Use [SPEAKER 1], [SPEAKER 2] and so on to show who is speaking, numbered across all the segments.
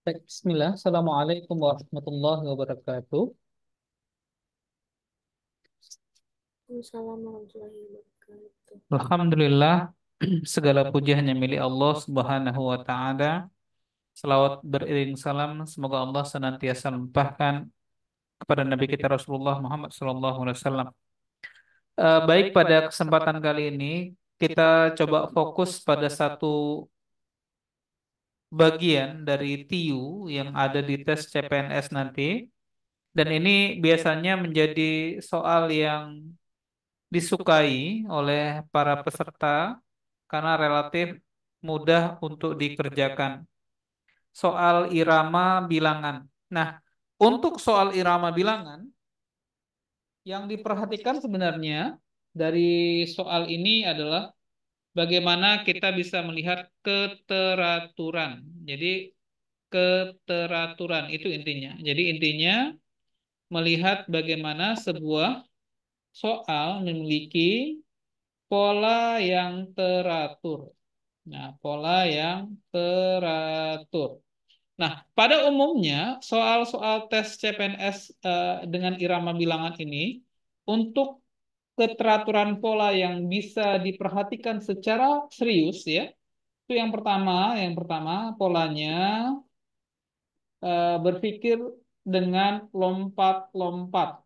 [SPEAKER 1] Baik, Bismillah. Assalamualaikum warahmatullahi wabarakatuh.
[SPEAKER 2] Waalaikumsalam warahmatullahi wabarakatuh.
[SPEAKER 1] Alhamdulillah, segala puji hanya milik Allah Subhanahu wa Ta'ala. Salawat beriring salam, semoga Allah senantiasa melimpahkan kepada Nabi kita Rasulullah Muhammad SAW. Baik, pada kesempatan kali ini kita coba fokus pada satu bagian dari TIU yang ada di tes CPNS nanti. Dan ini biasanya menjadi soal yang disukai oleh para peserta karena relatif mudah untuk dikerjakan. Soal irama bilangan. Nah, untuk soal irama bilangan, yang diperhatikan sebenarnya dari soal ini adalah bagaimana kita bisa melihat keteraturan. Jadi, keteraturan itu intinya. Jadi, intinya melihat bagaimana sebuah soal memiliki pola yang teratur. Nah, pola yang teratur. Nah, pada umumnya soal-soal tes CPNS dengan irama bilangan ini untuk keteraturan pola yang bisa diperhatikan secara serius ya. Itu yang pertama polanya berpikir dengan lompat-lompat.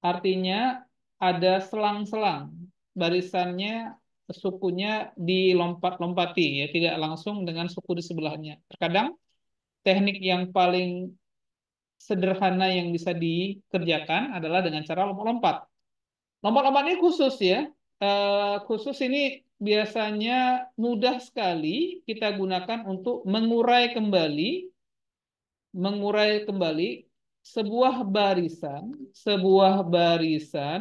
[SPEAKER 1] Artinya ada selang-selang, barisannya sukunya dilompat-lompati ya, tidak langsung dengan suku di sebelahnya. Terkadang teknik yang paling sederhana yang bisa dikerjakan adalah dengan cara lompat-lompat. Lompat-lompat ini khusus ya. Khusus ini biasanya mudah sekali kita gunakan untuk mengurai kembali sebuah barisan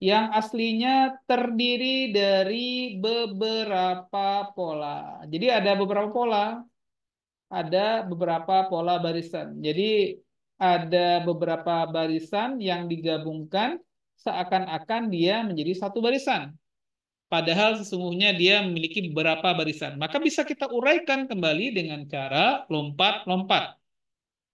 [SPEAKER 1] yang aslinya terdiri dari beberapa pola. Jadi ada beberapa pola barisan. Jadi ada beberapa barisan yang digabungkan seakan-akan dia menjadi satu barisan. Padahal sesungguhnya dia memiliki beberapa barisan. Maka bisa kita uraikan kembali dengan cara lompat-lompat.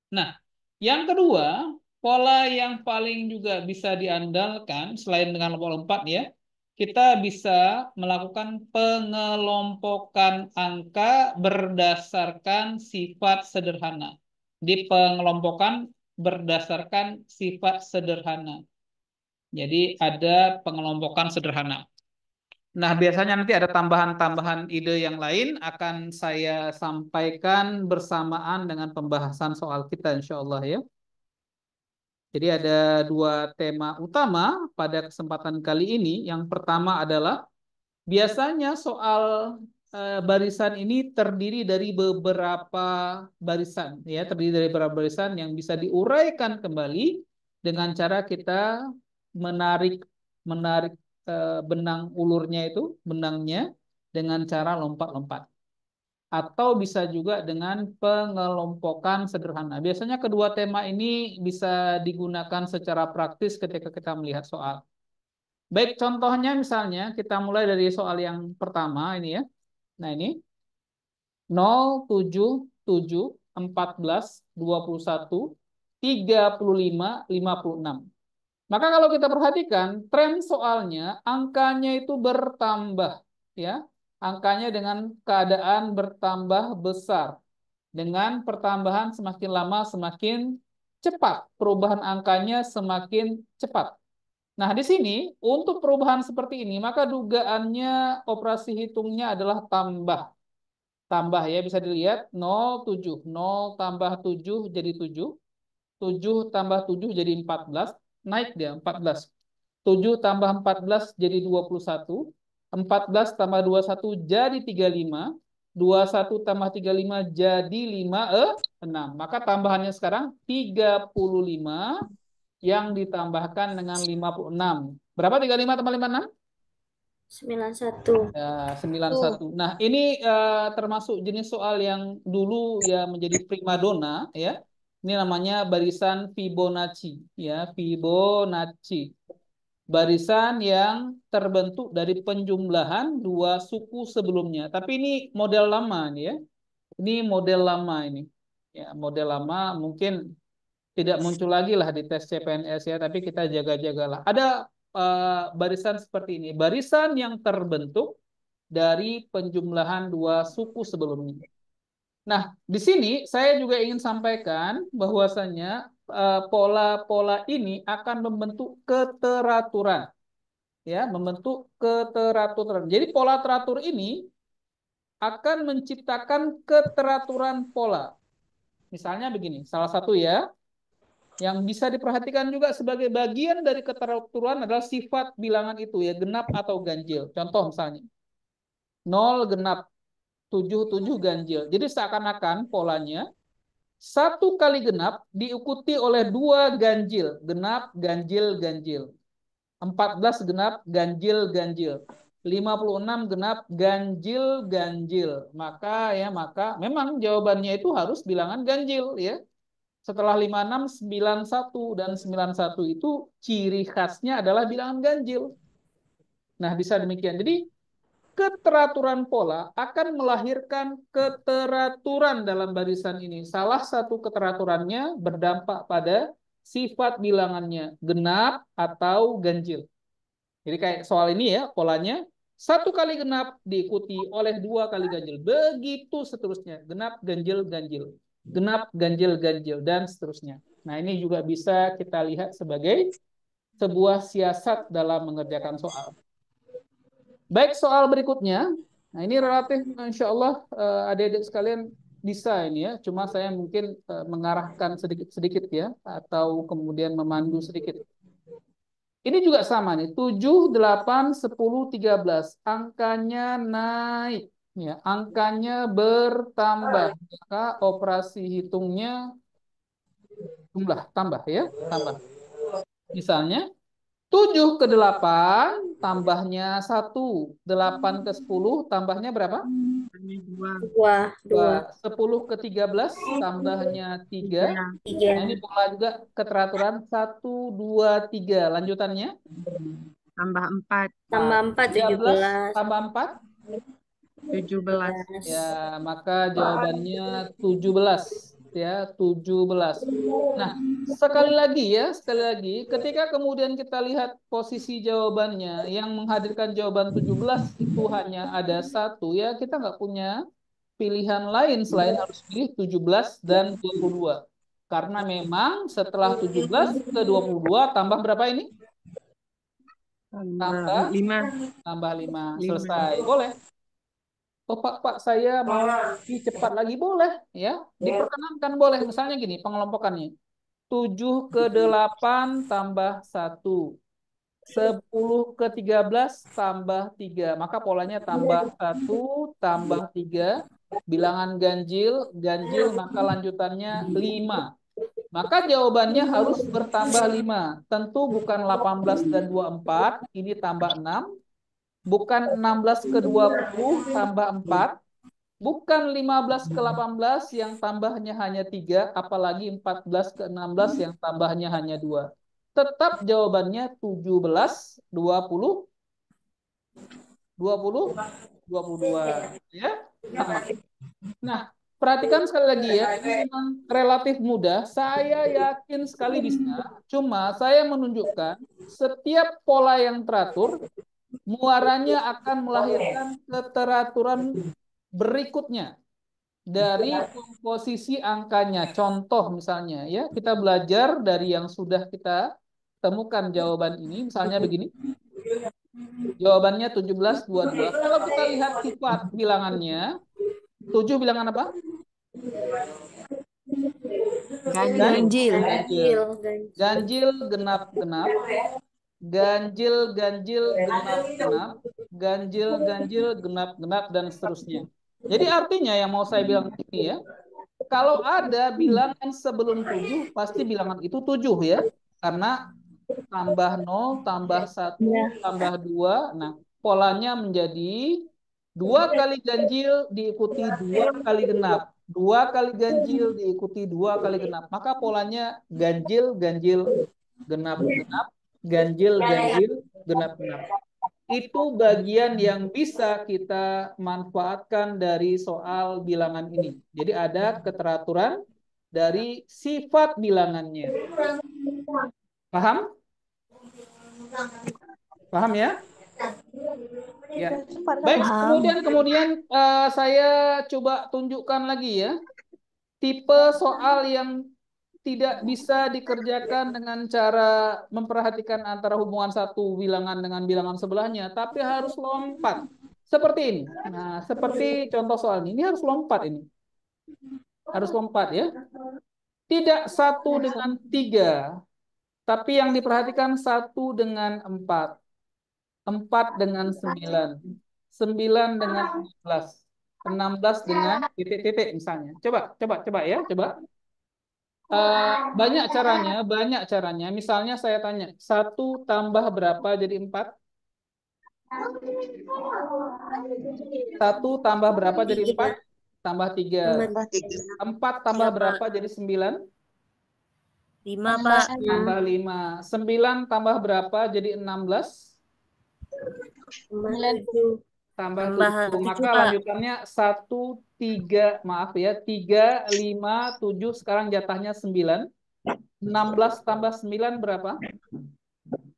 [SPEAKER 1] Nah, yang kedua, pola yang paling juga bisa diandalkan selain dengan lompat-lompat ya, kita bisa melakukan pengelompokan angka berdasarkan sifat sederhana. Di pengelompokan berdasarkan sifat sederhana. Jadi ada pengelompokan sederhana. Nah, biasanya nanti ada tambahan-tambahan ide yang lain akan saya sampaikan bersamaan dengan pembahasan soal kita, insya Allah ya. Jadi ada dua tema utama pada kesempatan kali ini. Yang pertama adalah biasanya soal barisan ini terdiri dari beberapa barisan, ya, terdiri dari beberapa barisan yang bisa diuraikan kembali dengan cara kita menarik menarik benang ulurnya itu, benangnya dengan cara lompat-lompat. Atau bisa juga dengan pengelompokan sederhana. Biasanya kedua tema ini bisa digunakan secara praktis ketika kita melihat soal. Baik, contohnya misalnya kita mulai dari soal yang pertama ini ya. Nah, ini 0, 7, 7, 14, 21, 35, 56. Maka kalau kita perhatikan tren soalnya angkanya itu bertambah ya. Angkanya dengan keadaan bertambah besar. Dengan pertambahan semakin lama semakin cepat. Perubahan angkanya semakin cepat. Nah, di sini untuk perubahan seperti ini, maka dugaannya operasi hitungnya adalah tambah. Tambah ya, bisa dilihat 0, 7. 0 tambah 7 jadi 7. 7 tambah 7 jadi 14. Naik dia 14. 7 tambah 14 jadi 21. 14 tambah 21 jadi 35. 21 tambah 35 jadi 6. Maka tambahannya sekarang 35 yang ditambahkan dengan 56. Berapa 35 tambah 56?
[SPEAKER 2] 91.
[SPEAKER 1] Ya, 91. Nah, ini termasuk jenis soal yang dulu ya menjadi primadona ya. Ini namanya barisan Fibonacci ya, Fibonacci. Barisan yang terbentuk dari penjumlahan dua suku sebelumnya. Tapi ini model lama nih ya. Ini model lama ini. Ya, model lama mungkin tidak muncul lagi lah di tes CPNS ya, tapi kita jaga-jagalah. Ada barisan seperti ini, barisan yang terbentuk dari penjumlahan dua suku sebelumnya. Nah, di sini saya juga ingin sampaikan bahwasanya pola-pola ini akan membentuk keteraturan, ya, membentuk keteraturan. Jadi pola teratur ini akan menciptakan keteraturan pola. Misalnya begini, salah satu ya, yang bisa diperhatikan juga sebagai bagian dari keteraturan adalah sifat bilangan itu ya, genap atau ganjil. Contoh misalnya, 0 genap, 7 7 ganjil. Jadi seakan-akan polanya, satu kali genap diikuti oleh dua ganjil. Genap, ganjil, ganjil. 14 genap, ganjil, ganjil. 56 genap, ganjil, ganjil. Maka memang jawabannya itu harus bilangan ganjil ya. Setelah 56, 91 dan 91 itu ciri khasnya adalah bilangan ganjil. Nah, bisa demikian. Jadi, keteraturan pola akan melahirkan keteraturan dalam barisan ini. Salah satu keteraturannya berdampak pada sifat bilangannya, genap atau ganjil. Jadi kayak soal ini ya, polanya satu kali genap diikuti oleh dua kali ganjil. Begitu seterusnya. Genap, ganjil, ganjil. Genap, ganjil, ganjil. Dan seterusnya. Nah ini juga bisa kita lihat sebagai sebuah siasat dalam mengerjakan soal. Baik soal berikutnya. Nah ini relatif insya Allah adik-adik sekalian bisa ini ya. Cuma saya mungkin mengarahkan sedikit-sedikit ya. Atau kemudian memandu sedikit. Ini juga sama nih, 7, 8, 10, 13. Angkanya naik. Ya, angkanya bertambah. Maka operasi hitungnya jumlah, tambah ya, tambah. Misalnya, 7 ke 8 tambahnya 1. 8 ke 10 tambahnya berapa?
[SPEAKER 3] Dua.
[SPEAKER 2] Dua. Dua.
[SPEAKER 1] 10 ke 13 tambahnya 3.
[SPEAKER 2] Tiga.
[SPEAKER 1] Nah, ini pola juga keteraturan 1, 2, 3. Lanjutannya?
[SPEAKER 3] Tambah 4.
[SPEAKER 2] Tambah 4,
[SPEAKER 1] 13
[SPEAKER 2] 17.
[SPEAKER 1] tambah 4.
[SPEAKER 3] 17.
[SPEAKER 1] Ya, maka jawabannya 17 ya, 17. Nah, sekali lagi ketika kemudian kita lihat posisi jawabannya yang menghadirkan jawaban 17 itu hanya ada satu ya, kita nggak punya pilihan lain selain harus pilih 17 dan 22. Karena memang setelah 17 ke 22 tambah berapa ini? Tambah
[SPEAKER 3] 5.
[SPEAKER 1] tambah 5. Selesai. Boleh. Oh Pak, saya mau lebih cepat lagi boleh ya. Diperkenankan boleh. Misalnya gini pengelompokannya. 7 ke 8 tambah 1. 10 ke 13 tambah 3. Maka polanya tambah 1 tambah 3. Bilangan ganjil, ganjil maka lanjutannya 5. Maka jawabannya harus bertambah 5. Tentu bukan 18 dan 24, ini tambah 6. Bukan 16 ke 20 tambah 4. Bukan 15 ke 18 yang tambahnya hanya 3, apalagi 14 ke 16 yang tambahnya hanya 2. Tetap jawabannya 17, 20, 20, 22. Ya, sama. Nah, perhatikan sekali lagi ya, ini memang relatif mudah. Saya yakin sekali bisa. Cuma saya menunjukkan setiap pola yang teratur, muaranya akan melahirkan keteraturan berikutnya dari komposisi angkanya. Contoh misalnya ya, kita belajar dari yang sudah kita temukan jawaban ini. Misalnya begini. Jawabannya 17, 22. Kalau kita lihat sifat bilangannya, 7 bilangan apa?
[SPEAKER 3] Ganjil.
[SPEAKER 1] Ganjil. Ganjil genap-genap. Ganjil, ganjil, genap-genap. Ganjil, ganjil, genap-genap, dan seterusnya. Jadi artinya yang mau saya bilang ini ya, kalau ada bilangan sebelum 7, pasti bilangan itu 7 ya. Karena tambah 0, tambah 1, tambah 2. Nah, polanya menjadi 2 kali ganjil diikuti 2 kali genap. 2 kali ganjil diikuti 2 kali genap. Maka polanya ganjil, ganjil, genap, genap. Ganjil, ganjil, genap, genap. Itu bagian yang bisa kita manfaatkan dari soal bilangan ini. Jadi ada keteraturan dari sifat bilangannya. Paham? Paham ya? Ya. Baik, kemudian saya coba tunjukkan lagi ya. Tipe soal yang tidak bisa dikerjakan dengan cara memperhatikan antara hubungan satu bilangan dengan bilangan sebelahnya, tapi harus lompat. Seperti ini. Nah, seperti contoh soal ini. Ini harus lompat ini. Harus lompat ya. Tidak satu dengan tiga, tapi yang diperhatikan satu dengan empat. Empat dengan sembilan. Sembilan dengan 16. 16 dengan titik-titik misalnya. Coba ya, coba. Banyak caranya. Misalnya saya tanya, satu tambah berapa jadi empat? Satu tambah berapa jadi empat?
[SPEAKER 2] Tiga.
[SPEAKER 1] Tambah tiga.
[SPEAKER 2] Tambah
[SPEAKER 1] Empat tambah
[SPEAKER 2] tiga,
[SPEAKER 1] berapa
[SPEAKER 2] Pak.
[SPEAKER 1] jadi sembilan?
[SPEAKER 2] 5, Pak.
[SPEAKER 1] Tambah lima. Sembilan tambah berapa jadi 16?
[SPEAKER 2] Tambah 7.
[SPEAKER 1] Tambah
[SPEAKER 2] Tambah
[SPEAKER 1] 7.
[SPEAKER 2] 7,
[SPEAKER 1] Maka
[SPEAKER 2] Pak.
[SPEAKER 1] lanjutannya 1, 3, maaf ya, 3, 5, 7, sekarang jatahnya 9. 16 tambah 9 berapa?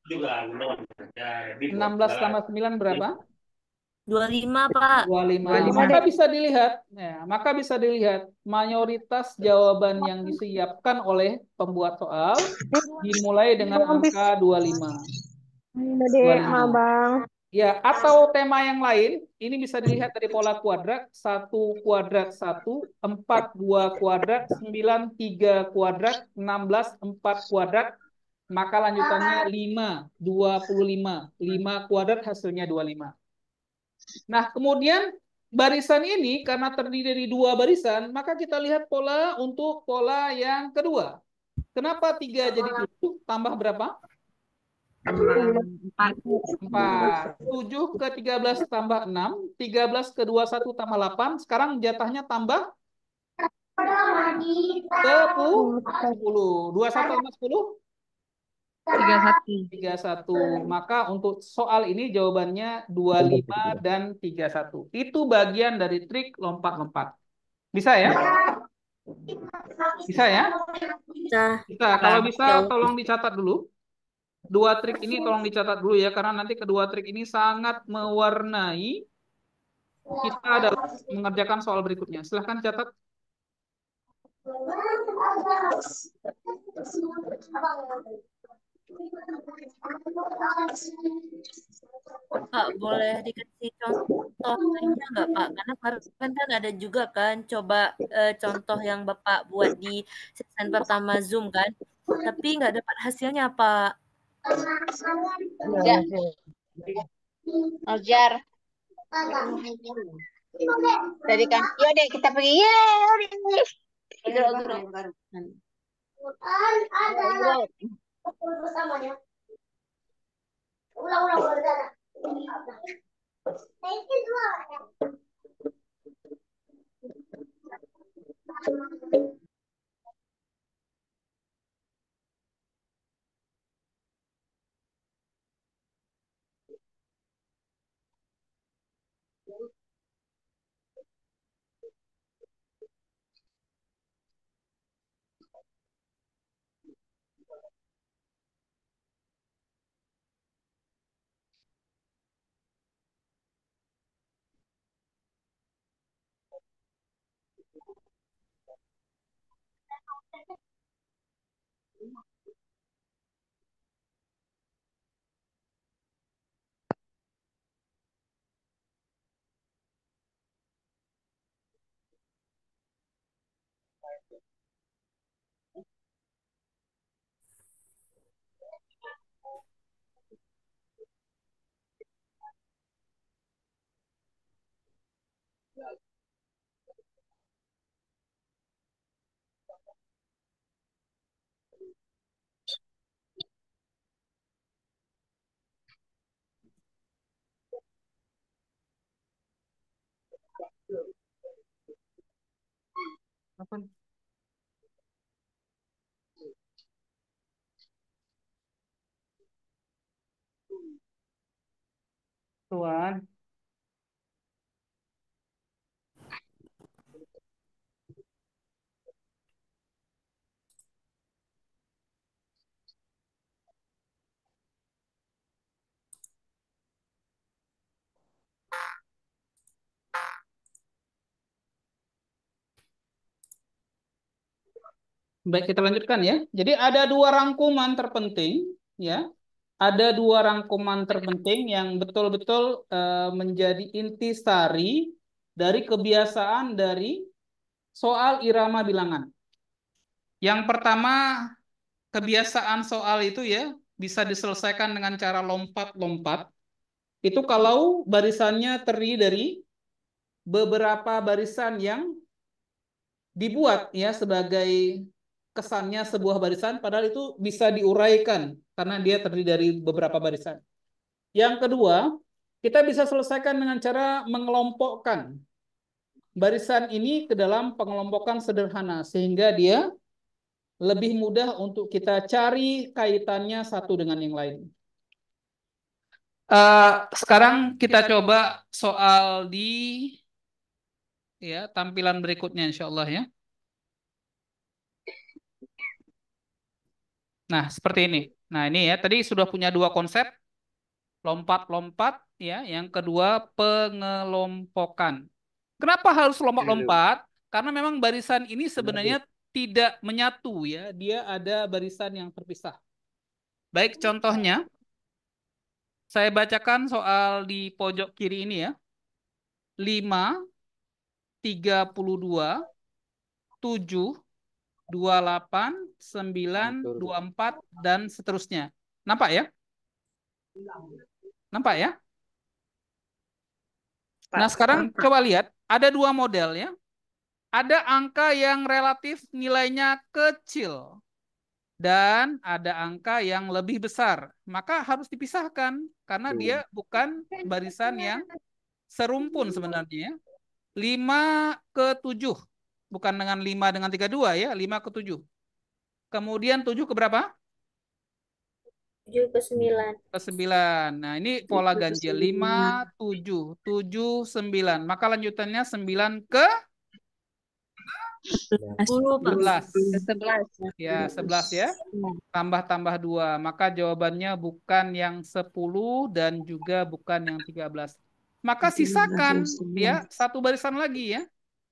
[SPEAKER 1] 16 tambah 9 berapa?
[SPEAKER 2] 25, Pak.
[SPEAKER 1] 25.
[SPEAKER 3] 25,
[SPEAKER 1] Maka
[SPEAKER 3] Dek.
[SPEAKER 1] bisa dilihat mayoritas jawaban yang disiapkan oleh pembuat soal dimulai dengan angka 25.
[SPEAKER 4] Dek,
[SPEAKER 1] 25.
[SPEAKER 4] Bang.
[SPEAKER 1] Ya, atau tema yang lain, ini bisa dilihat dari pola kuadrat, 1 kuadrat 1, 4 2 kuadrat, 9 3 kuadrat, 16 4 kuadrat, maka lanjutannya 5 25. 5 kuadrat hasilnya 25. Nah, kemudian barisan ini karena terdiri dari dua barisan, maka kita lihat pola untuk pola yang kedua. Kenapa 3 jadi 7? Tambah berapa?
[SPEAKER 3] 4.
[SPEAKER 1] 4. 7 ke 13 tambah 6. 13 ke 21 tambah 8. Sekarang jatahnya tambah ke 10. 21 tambah 10?
[SPEAKER 3] 31.
[SPEAKER 1] 31. Maka untuk soal ini jawabannya 25 dan 31. Itu bagian dari trik lompat-lompat. Bisa ya? Bisa ya?
[SPEAKER 2] Bisa.
[SPEAKER 1] Bisa. Kalau bisa
[SPEAKER 2] Insya Allah.
[SPEAKER 1] tolong dicatat dulu. Dua trik ini tolong dicatat dulu ya, karena nanti kedua trik ini sangat mewarnai kita dalam mengerjakan soal berikutnya. Silahkan catat.
[SPEAKER 2] Pak, boleh dikasih contoh lainnya nggak, Pak? Karena kemarin kan ada juga kan coba contoh yang Bapak buat di sesi pertama Zoom kan, tapi nggak dapat hasilnya, Pak.
[SPEAKER 4] Enggak. Ajar. Tadi kan, yuk deh kita pergi. Yeay.
[SPEAKER 1] Apa? Tuan. Baik, kita lanjutkan ya. Jadi ada dua rangkuman terpenting, ya. Ada dua rangkuman terpenting yang betul-betul menjadi intisari dari kebiasaan dari soal irama bilangan. Yang pertama, kebiasaan soal itu ya bisa diselesaikan dengan cara lompat-lompat. Itu kalau barisannya terdiri dari beberapa barisan yang dibuat ya sebagai kesannya sebuah barisan, padahal itu bisa diuraikan karena dia terdiri dari beberapa barisan. Yang kedua, kita bisa selesaikan dengan cara mengelompokkan barisan ini ke dalam pengelompokan sederhana sehingga dia lebih mudah untuk kita cari kaitannya satu dengan yang lain. Sekarang kita coba soal di ya tampilan berikutnya insya Allah ya. Nah, seperti ini. Nah, ini ya, tadi sudah punya dua konsep, lompat-lompat ya, yang kedua pengelompokan. Kenapa harus lompat-lompat? Karena memang barisan ini sebenarnya tidak menyatu ya, dia ada barisan yang terpisah. Baik, contohnya saya bacakan soal di pojok kiri ini ya. 5, 32, 7, 28, 9, 24, dan seterusnya. Nampak ya? Nampak ya? Nah, sekarang coba lihat, ada dua model ya. Ada angka yang relatif nilainya kecil dan ada angka yang lebih besar. Maka harus dipisahkan karena dia bukan barisan yang serumpun sebenarnya. 5 ke 7. Bukan dengan 5 dengan 32 ya, 5 ke 7. Kemudian 7 ke berapa?
[SPEAKER 2] 7 ke 9.
[SPEAKER 1] Ke 9. Nah, ini pola ganjil. 5, 7. 7, 9. Maka lanjutannya 9 ke
[SPEAKER 2] 10, Pak.
[SPEAKER 1] 11. Ya, 11 ya. Tambah-tambah 2. Maka jawabannya bukan yang 10 dan juga bukan yang 13. Maka sisakan ya satu barisan lagi ya.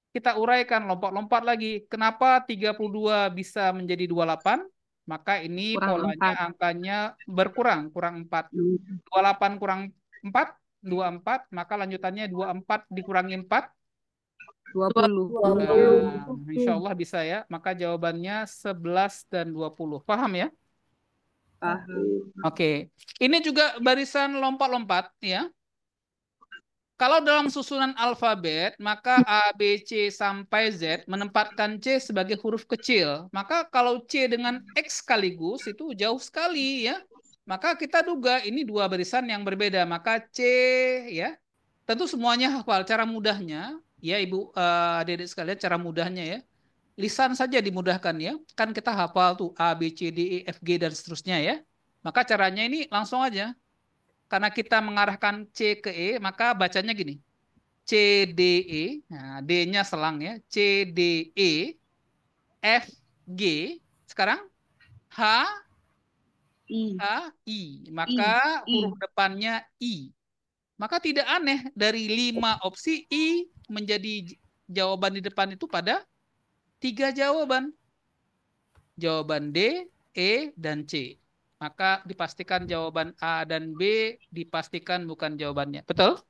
[SPEAKER 1] Kita uraikan lompat-lompat lagi. Kenapa 32 bisa menjadi 28? Maka ini
[SPEAKER 3] Kurang
[SPEAKER 1] polanya
[SPEAKER 3] 4.
[SPEAKER 1] angkanya berkurang, kurang 4. 28 kurang 4, 24. Maka lanjutannya 24 dikurangi 4.
[SPEAKER 3] 20.
[SPEAKER 1] Nah, insya Allah bisa ya. Maka jawabannya 11 dan 20. Paham ya?
[SPEAKER 3] Paham.
[SPEAKER 1] Oke. Ini juga barisan lompat-lompat ya. Kalau dalam susunan alfabet, maka A, B, C sampai Z menempatkan C sebagai huruf kecil. Maka kalau C dengan X sekaligus itu jauh sekali ya. Maka kita duga ini dua barisan yang berbeda. Maka C ya. Tentu semuanya hafal cara mudahnya ya Ibu adik-adik sekalian cara mudahnya ya. Lisan saja dimudahkan ya. Kan kita hafal tuh A, B, C, D, E, F, G dan seterusnya ya. Maka caranya ini langsung aja. Karena kita mengarahkan C ke E, maka bacanya gini. C, D, E. Nah, D-nya selang ya. C, D, E. F, G. Sekarang H,
[SPEAKER 3] I.
[SPEAKER 1] H, I. Maka huruf depannya I. Maka tidak aneh dari 5 opsi I menjadi jawaban di depan itu pada 3 jawaban. Jawaban D, E, dan C. Maka dipastikan jawaban A dan B dipastikan bukan jawabannya. Betul?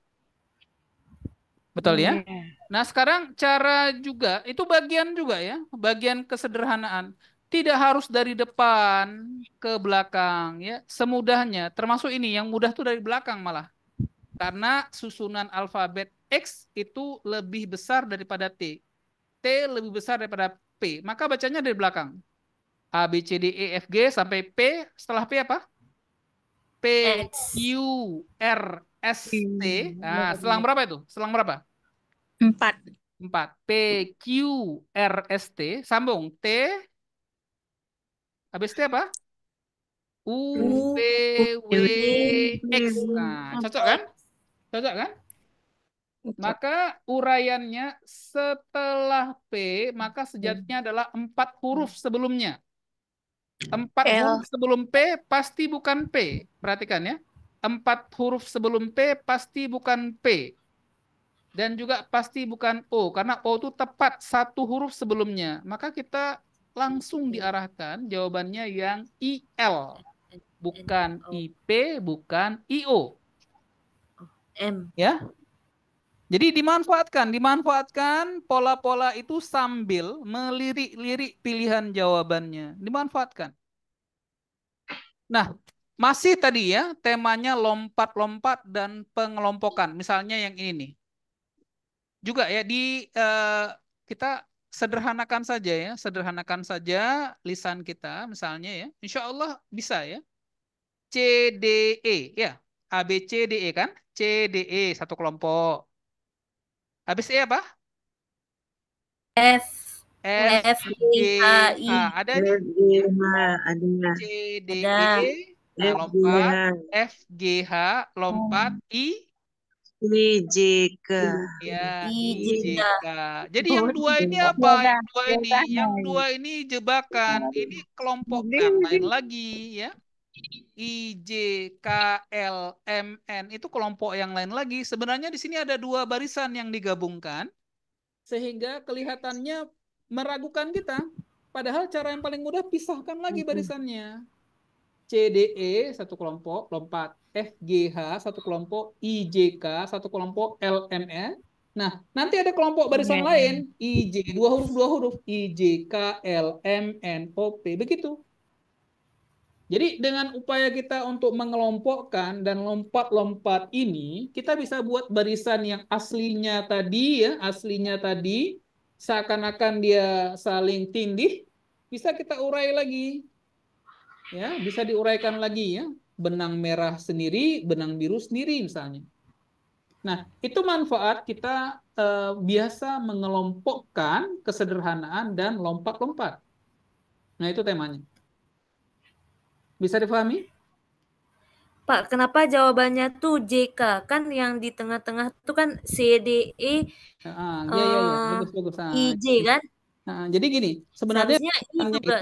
[SPEAKER 1] Betul ya? Nah, sekarang cara juga, itu bagian juga ya, bagian kesederhanaan. Tidak harus dari depan ke belakang ya, semudahnya. Termasuk ini, yang mudah tuh dari belakang malah. Karena susunan alfabet X itu lebih besar daripada T. T lebih besar daripada P. Maka bacanya dari belakang. A, B, C, D, E, F, G sampai P. Setelah P apa? P,
[SPEAKER 2] X.
[SPEAKER 1] Q, R, S, T. Nah, selang berapa itu? Selang berapa?
[SPEAKER 2] 4.
[SPEAKER 1] 4. P, Q, R, S, T. Sambung. T. Habis T apa? U, V, W, X. Nah, cocok kan? Cocok kan? Maka uraiannya setelah P, maka sejatinya adalah 4 huruf sebelumnya. 4 huruf sebelum P pasti bukan P. Perhatikan ya. 4 huruf sebelum P pasti bukan P. Dan juga pasti bukan O. Karena O itu tepat 1 huruf sebelumnya. Maka kita langsung diarahkan jawabannya yang IL. Bukan IP, bukan IO.
[SPEAKER 2] M.
[SPEAKER 1] Ya. Jadi dimanfaatkan pola-pola itu sambil melirik-lirik pilihan jawabannya. Dimanfaatkan. Nah, masih tadi ya, temanya lompat-lompat dan pengelompokan. Misalnya yang ini nih. Juga ya kita sederhanakan saja ya, sederhanakan saja lisan kita misalnya ya. Insya Allah bisa ya. CDE ya. ABCDE kan? CDE satu kelompok. Habis E apa?
[SPEAKER 2] F.
[SPEAKER 1] F, G,
[SPEAKER 2] H, I.
[SPEAKER 1] H. Ada nih?
[SPEAKER 3] FGH ada.
[SPEAKER 1] CDE. Nah,
[SPEAKER 2] Ada.
[SPEAKER 1] lompat.
[SPEAKER 3] FGH.
[SPEAKER 1] FGH, lompat.
[SPEAKER 3] IJK.
[SPEAKER 1] Ya,
[SPEAKER 2] IJK.
[SPEAKER 1] IJK. Jadi yang dua ini apa? Yang dua ini jebakan. Ini kelompok yang lain lagi ya. IJKLMN itu kelompok yang lain lagi. Sebenarnya di sini ada dua barisan yang digabungkan sehingga kelihatannya meragukan kita. Padahal cara yang paling mudah pisahkan lagi barisannya. CDE satu kelompok lompat, FGH satu kelompok, IJK satu kelompok, LMN. Nah, nanti ada kelompok barisan lain, IJ dua huruf, IJK, LMN, OP begitu. Jadi dengan upaya kita untuk mengelompokkan dan lompat-lompat ini, kita bisa buat barisan yang aslinya tadi seakan-akan dia saling tindih, bisa kita urai lagi. Ya, bisa diuraikan lagi ya. Benang merah sendiri, benang biru sendiri misalnya. Nah, itu manfaat kita biasa mengelompokkan kesederhanaan dan lompat-lompat. Nah, itu temanya. Bisa dipahami?
[SPEAKER 2] Pak, kenapa jawabannya tuh JK? Kan yang di tengah-tengah tuh kan CDE,
[SPEAKER 1] Ya. Bagus.
[SPEAKER 2] IJ kan?
[SPEAKER 1] Jadi gini, sebenarnya
[SPEAKER 2] Seharusnya I juga.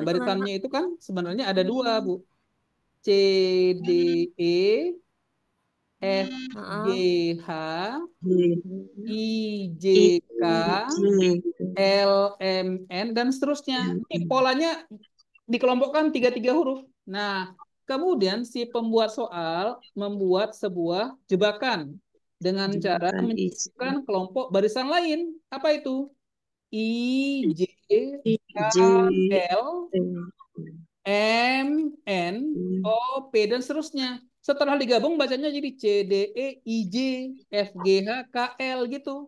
[SPEAKER 1] barisannya itu kan sebenarnya ada dua, Bu. CDE, FGH, IJK, LMN, dan seterusnya. Ini polanya dikelompokkan 3 huruf. Nah, kemudian si pembuat soal membuat sebuah jebakan dengan cara menyebutkan kelompok barisan lain. Apa itu? I, J, K, L, M, N, O, P, dan seterusnya. Setelah digabung bacanya jadi C, D, E, I, J, F, G, H, K, L gitu.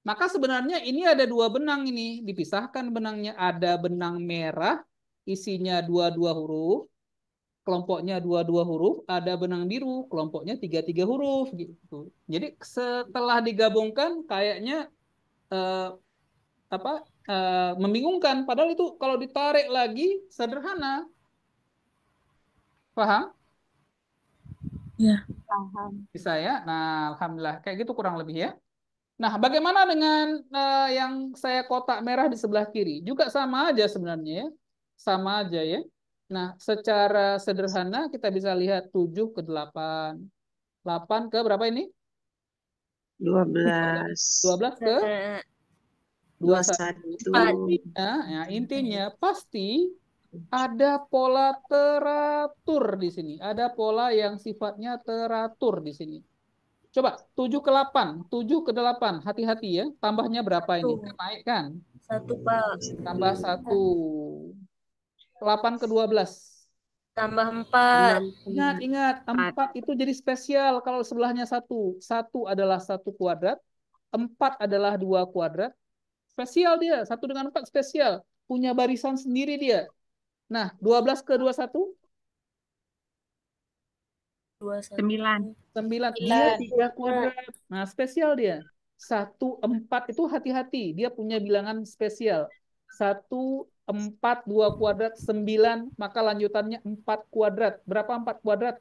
[SPEAKER 1] Maka sebenarnya ini ada dua benang ini. Dipisahkan benangnya. Ada benang merah, isinya dua huruf. Kelompoknya dua huruf. Ada benang biru, kelompoknya tiga huruf gitu. Jadi setelah digabungkan kayaknya eh, membingungkan. Padahal itu kalau ditarik lagi sederhana. Paham?
[SPEAKER 2] Ya.
[SPEAKER 3] Paham.
[SPEAKER 1] Bisa ya? Nah, alhamdulillah. Kayak gitu kurang lebih ya. Nah, bagaimana dengan yang saya kotak merah di sebelah kiri? Juga sama aja sebenarnya ya. Sama aja ya. Nah, secara sederhana kita bisa lihat 7 ke 8. 8 ke berapa ini?
[SPEAKER 3] 12.
[SPEAKER 1] 12 ke 21.
[SPEAKER 3] 21.
[SPEAKER 1] Intinya pasti ada pola teratur di sini. Ada pola yang sifatnya teratur di sini. Coba 7 ke 8. 7 ke 8. Hati-hati ya. Tambahnya berapa ini? Naik kan?
[SPEAKER 2] 1, Pak.
[SPEAKER 1] Tambah 1. 8 ke 12.
[SPEAKER 2] Tambah 4.
[SPEAKER 1] Ingat. 4 itu jadi spesial kalau sebelahnya 1. 1 adalah 1 kuadrat. 4 adalah 2 kuadrat. Spesial dia. 1 dengan 4 spesial. Punya barisan sendiri dia. Nah, 12 ke 21.
[SPEAKER 2] 9.
[SPEAKER 1] 9. Dia 3 kuadrat. Nah, spesial dia. 1, 4 itu hati-hati. Dia punya bilangan spesial. 1, 4, 2 kuadrat, 9. Maka lanjutannya 4 kuadrat. Berapa 4 kuadrat?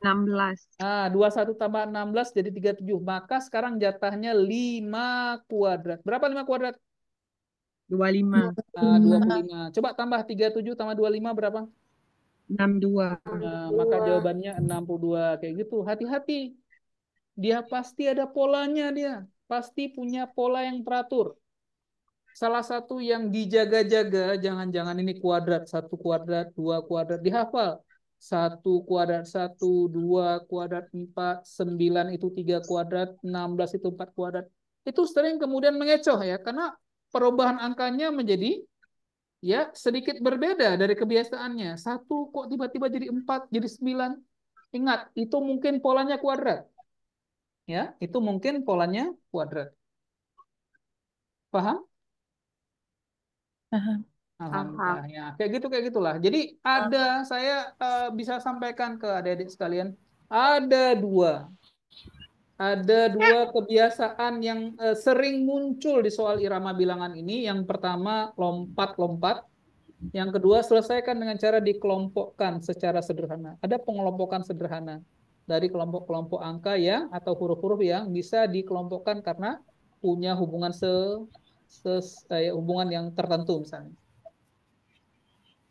[SPEAKER 3] 16.
[SPEAKER 1] 21 tambah 16 jadi 37. Maka sekarang jatahnya 5 kuadrat. Berapa 5 kuadrat?
[SPEAKER 3] 25.
[SPEAKER 1] 25. Coba tambah 37 tambah 25 berapa?
[SPEAKER 3] 62.
[SPEAKER 1] Maka jawabannya 62. Kayak gitu. Hati-hati. Dia pasti ada polanya dia. Pasti punya pola yang teratur. salah satu yang dijaga-jaga, jangan-jangan ini kuadrat, 1 kuadrat, 2 kuadrat, dihafal. 1 kuadrat, 1, 2 kuadrat, 4, 9 itu 3 kuadrat, 16 itu 4 kuadrat. Itu sering kemudian mengecoh ya, karena perubahan angkanya menjadi ya sedikit berbeda dari kebiasaannya. 1 kok tiba-tiba jadi 4, jadi 9. Ingat, itu mungkin polanya kuadrat. Ya, itu mungkin polanya kuadrat. Paham?
[SPEAKER 5] Paham.
[SPEAKER 1] Alhamdulillah ya. Kayak gitulah. Jadi saya bisa sampaikan ke adik-adik sekalian, ada dua kebiasaan yang sering muncul di soal irama bilangan ini. Yang pertama lompat-lompat, yang kedua selesaikan dengan cara dikelompokkan secara sederhana. Ada pengelompokan sederhana dari kelompok-kelompok angka ya atau huruf-huruf yang bisa dikelompokkan karena punya hubungan hubungan yang tertentu misalnya.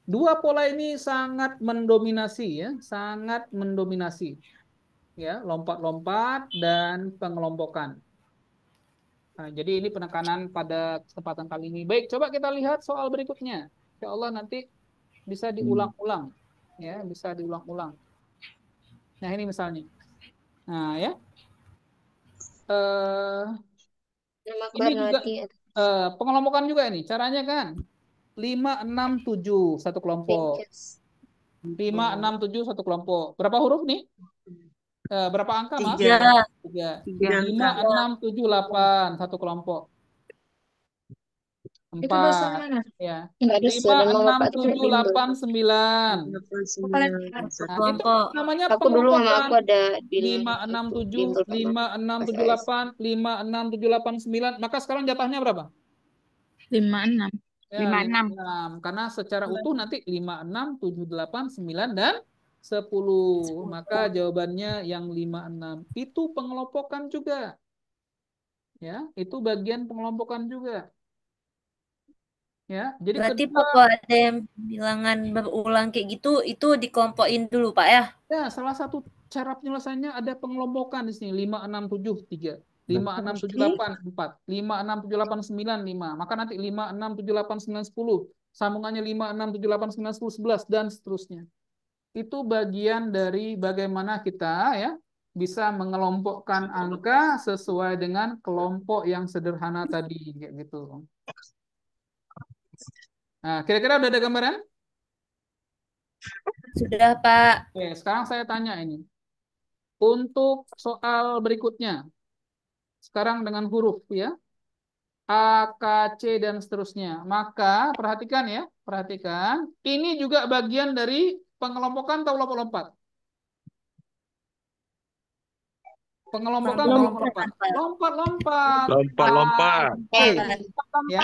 [SPEAKER 1] Dua pola ini sangat mendominasi ya, sangat mendominasi. Ya, lompat-lompat dan pengelompokan. Nah, jadi ini penekanan pada kesempatan kali ini. Baik, coba kita lihat soal berikutnya. Insya Allah nanti bisa diulang-ulang. Ya, bisa diulang-ulang. Nah, ini misalnya. Nah, ya. Ini juga pengelompokan juga ini. Caranya kan 5, 6, 7 satu kelompok. 5, 6, 7 satu kelompok. Berapa huruf nih? Berapa angka, Mas?
[SPEAKER 2] 3.
[SPEAKER 1] 3. 5, 6, 7, 8 satu kelompok. 4.
[SPEAKER 4] Itu bahasa mana?
[SPEAKER 1] Ya.
[SPEAKER 4] Enggak ada
[SPEAKER 1] 5, 6, 7, 8, 9. Nah, itu namanya
[SPEAKER 4] Aku dulu sama
[SPEAKER 1] pengelompokan.
[SPEAKER 4] aku ada di
[SPEAKER 1] 5, 6, 7, 5, 6, 7, 8, 5, 6, 7, 8, 9. Maka sekarang jatahnya berapa?
[SPEAKER 5] 5, 6.
[SPEAKER 1] Ya,
[SPEAKER 3] 5, 6.
[SPEAKER 1] 6. Karena secara utuh nanti 5, 6, 7, 8, 9, dan 10. Maka jawabannya yang 5, 6. Itu pengelompokan juga. Ya, itu bagian pengelompokan juga. Ya, jadi
[SPEAKER 2] Berarti
[SPEAKER 1] kedua,
[SPEAKER 2] Pak, kalau ada yang bilangan berulang kayak gitu, itu dikelompokin dulu Pak ya?
[SPEAKER 1] ya salah satu cara penyelesaiannya ada pengelompokan di sini. 5, 6, 7, 3. 5, 6, 7, 8, 4. 5, 6, 7, 8, 9, 5. Maka nanti 5, 6, 7, 8, 9, 10. Sambungannya 5, 6, 7, 8, 9, 10, 11, dan seterusnya. Itu bagian dari bagaimana kita ya bisa mengelompokkan angka sesuai dengan kelompok yang sederhana tadi, kayak gitu. Nah, kira-kira udah ada gambaran?
[SPEAKER 2] Sudah Pak.
[SPEAKER 1] Oke, sekarang saya tanya ini. Untuk soal berikutnya, sekarang dengan huruf ya, A, K, C, dan seterusnya. Maka perhatikan ya, perhatikan. Ini juga bagian dari pengelompokan atau lompat-lompat? Pengelompokan atau lompat-lompat? Lompat-lompat.
[SPEAKER 6] Lompat-lompat.
[SPEAKER 1] A, C, ya.